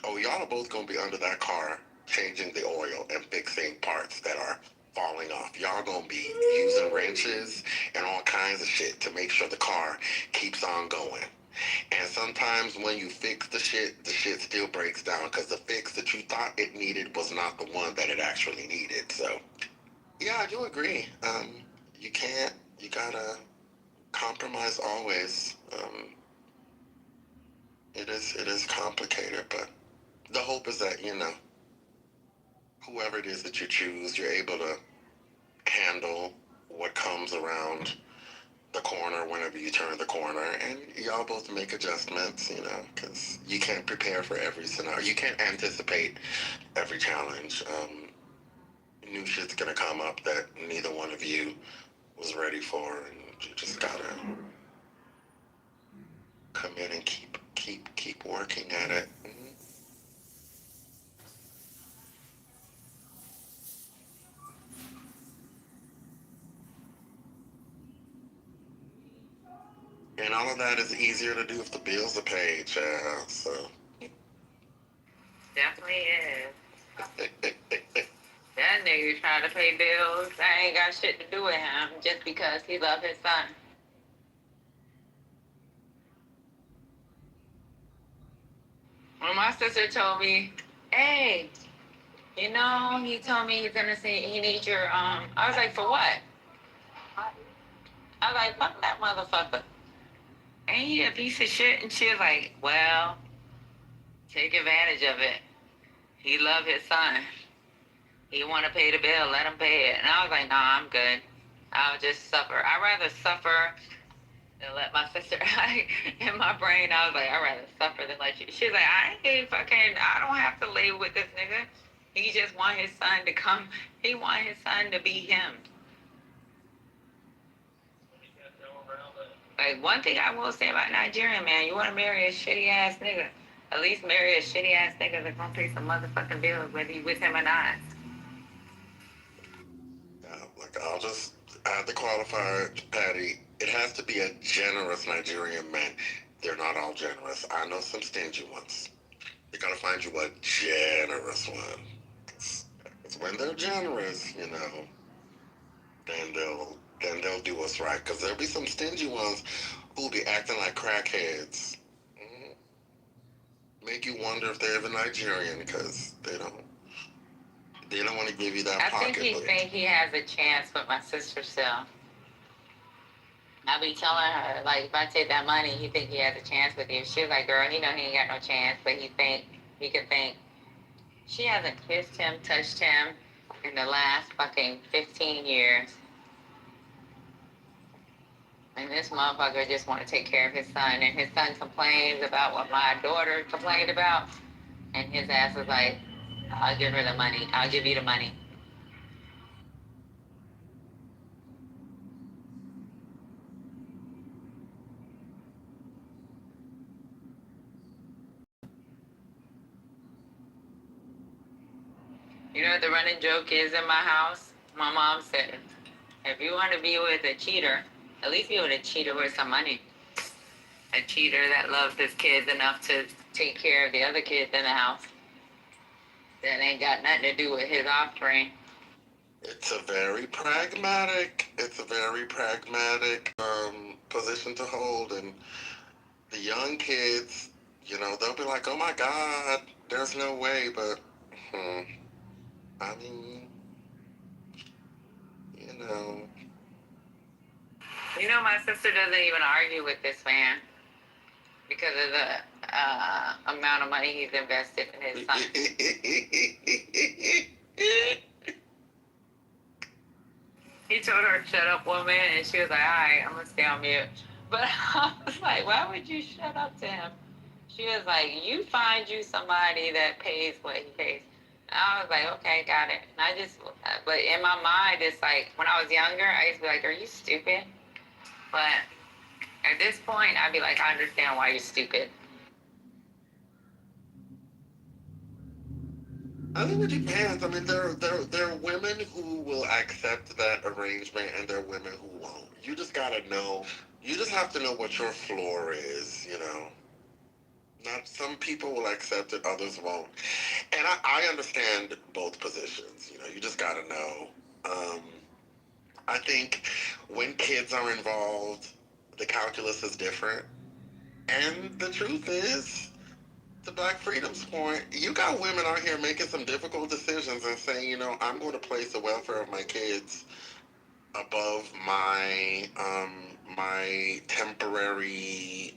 oh, y'all are both going to be under that car changing the oil and fixing parts that are falling off. Y'all going to be using wrenches and all kinds of shit to make sure the car keeps on going. And sometimes when you fix the shit still breaks down because the fix that you thought it needed was not the one that it actually needed. So, yeah, I do agree. You gotta compromise always. It is complicated, but the hope is that, whoever it is that you choose, you're able to handle what comes around the corner whenever you turn the corner, and y'all both make adjustments, because you can't prepare for every scenario. You can't anticipate every challenge. New shit's gonna come up that neither one of you was ready for, and you just gotta commit and keep working at it. And all of that is easier to do if the bills are paid, child. So. Definitely is. That nigga trying to pay bills. I ain't got shit to do with him just because he love his son. When my sister told me, hey, he told me he's gonna say he needs your I was like, for what? I was like, fuck that motherfucker. Ain't he a piece of shit? And she was like, well, take advantage of it. He love his son. He want to pay the bill, let him pay it. And I was like, nah, I'm good. I'll just suffer. I'd rather suffer than let my sister, in my brain, I was like, I'd rather suffer than let you. She's like, I don't have to lay with this nigga. He just want his son to come. He want his son to be him. Like, one thing I will say about Nigerian, man, you want to marry a shitty ass nigga, at least marry a shitty ass nigga that's gonna pay some motherfucking bills, whether you with him or not. I'll just add the qualifier, Patty. It has to be a generous Nigerian man. They're not all generous. I know some stingy ones. You gotta find you a generous one. It's when they're generous, then they'll do us right. Because there'll be some stingy ones who'll be acting like crackheads. Make you wonder if they're even Nigerian because they don't want to give you that I think he has a chance with my sister still. I be telling her, like, if I take that money, he think he has a chance with you. She's like, girl, he know he ain't got no chance, but he could think. She hasn't kissed him, touched him in the last fucking 15 years. And this motherfucker just want to take care of his son. And his son complains about what my daughter complained about. And his ass was like, I'll give her the money. I'll give you the money. You know what the running joke is in my house? My mom said, if you want to be with a cheater, at least be with a cheater with some money. A cheater that loves his kids enough to take care of the other kids in the house. That ain't got nothing to do with his offspring. It's a very pragmatic position to hold. And the young kids, they'll be like, oh my God, there's no way. But, I mean, My sister doesn't even argue with this man because of the amount of money he's invested in his son. He told her, shut up, woman, and she was like, all right, I'm going to stay on mute. But I was like, why would you shut up to him? She was like, you find you somebody that pays what he pays. And I was like, okay, got it. And but in my mind, it's like, when I was younger, I used to be like, are you stupid? But at this point, I'd be like, I understand why you're stupid. I think it depends. I mean, there are women who will accept that arrangement, and there are women who won't. You just gotta know. You just have to know what your floor is. You know, not some people will accept it, others won't. And I understand both positions. You know, you just gotta know. Um, I think when kids are involved, the calculus is different. And the truth is, to Black Freedom's point, you got women out here making some difficult decisions and saying, you know, I'm going to place the welfare of my kids above my temporary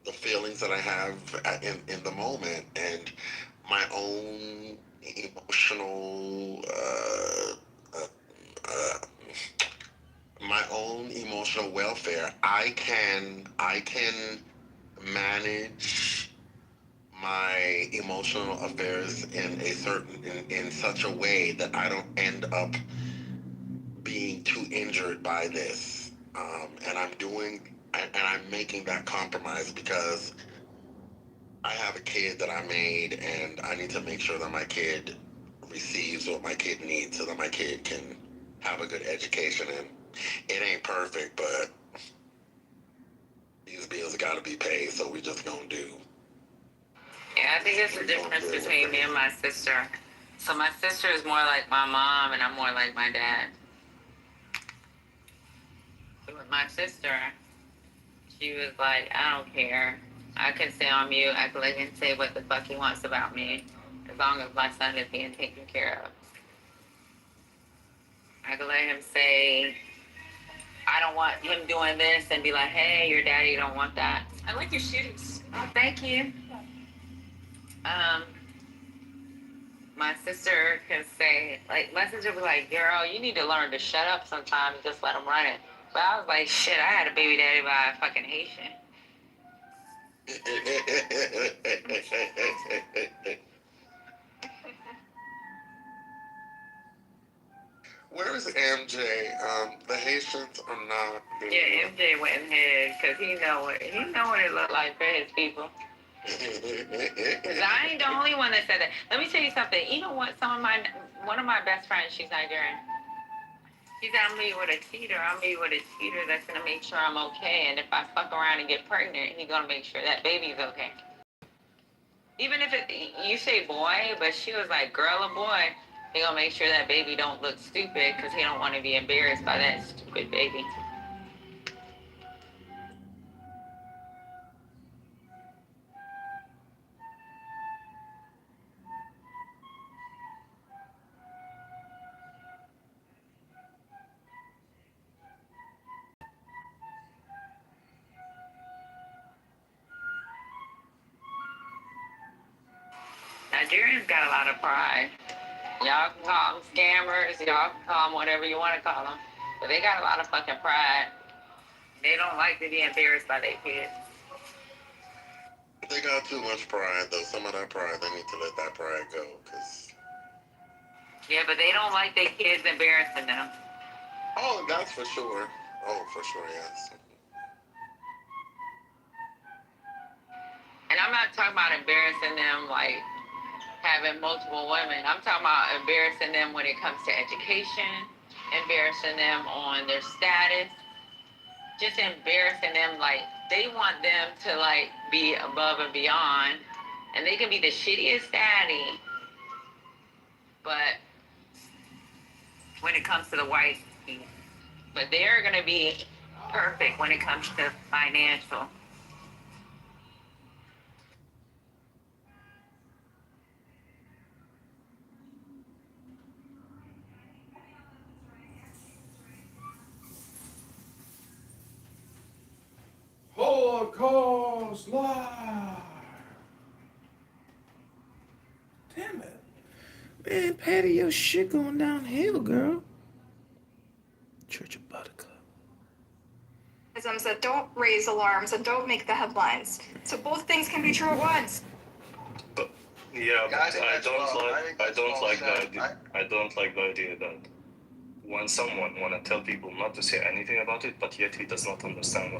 the feelings that I have in the moment and my own emotional welfare. I can manage my emotional affairs in such a way that I don't end up being too injured by this. And I'm making that compromise because I have a kid that I made, and I need to make sure that my kid receives what my kid needs so that my kid can have a good education. And it ain't perfect, but these bills got to be paid, so we just gonna do. Yeah, I think it's the difference between me and my sister. So my sister is more like my mom, and I'm more like my dad. So with my sister, she was like, I don't care. I can stay on mute. I can let him say what the fuck he wants about me, as long as my son is being taken care of. I can let him say, I don't want him doing this, and be like, hey, your daddy don't want that. I like your shoes. Oh, thank you. My sister can say, like, my sister was like, girl, you need to learn to shut up sometime and just let him run it. But I was like, shit, I had a baby daddy by a fucking Haitian. Where is MJ? The Haitians are not. Yeah, MJ went in his, because he know what it looked like for his people. Because I ain't the only one that said that. Let me tell you something. Even what one of my best friends, she's Nigerian. She said, I'm meeting with a cheater. I'm meeting with a cheater that's going to make sure I'm okay. And if I fuck around and get pregnant, he's going to make sure that baby's okay. Even if you say boy, but she was like, girl or boy, he going to make sure that baby don't look stupid because he don't want to be embarrassed by that stupid baby. Nigerians got a lot of pride. Y'all can call them scammers, y'all can call them whatever you want to call them, but they got a lot of fucking pride. They don't like to be embarrassed by their kids. They got too much pride, though. Some of that pride, they need to let that pride go, cause. Yeah, but they don't like their kids embarrassing them. Oh, that's for sure. Oh, for sure, yes. And I'm not talking about embarrassing them like having multiple women. I'm talking about embarrassing them when it comes to education, embarrassing them on their status, just embarrassing them. Like, they want them to like be above and beyond, and they can be the shittiest daddy, but when it comes to the wife piece, but they're gonna be perfect when it comes to financial. Holocaust live. Damn it. Man, Patty, your shit going downhill, girl. Church of Buttercup. That don't raise alarms and don't make the headlines. So both things can be true at once. Yeah, Guys, but I don't like the idea that when someone wanna tell people not to say anything about it, but yet he does not understand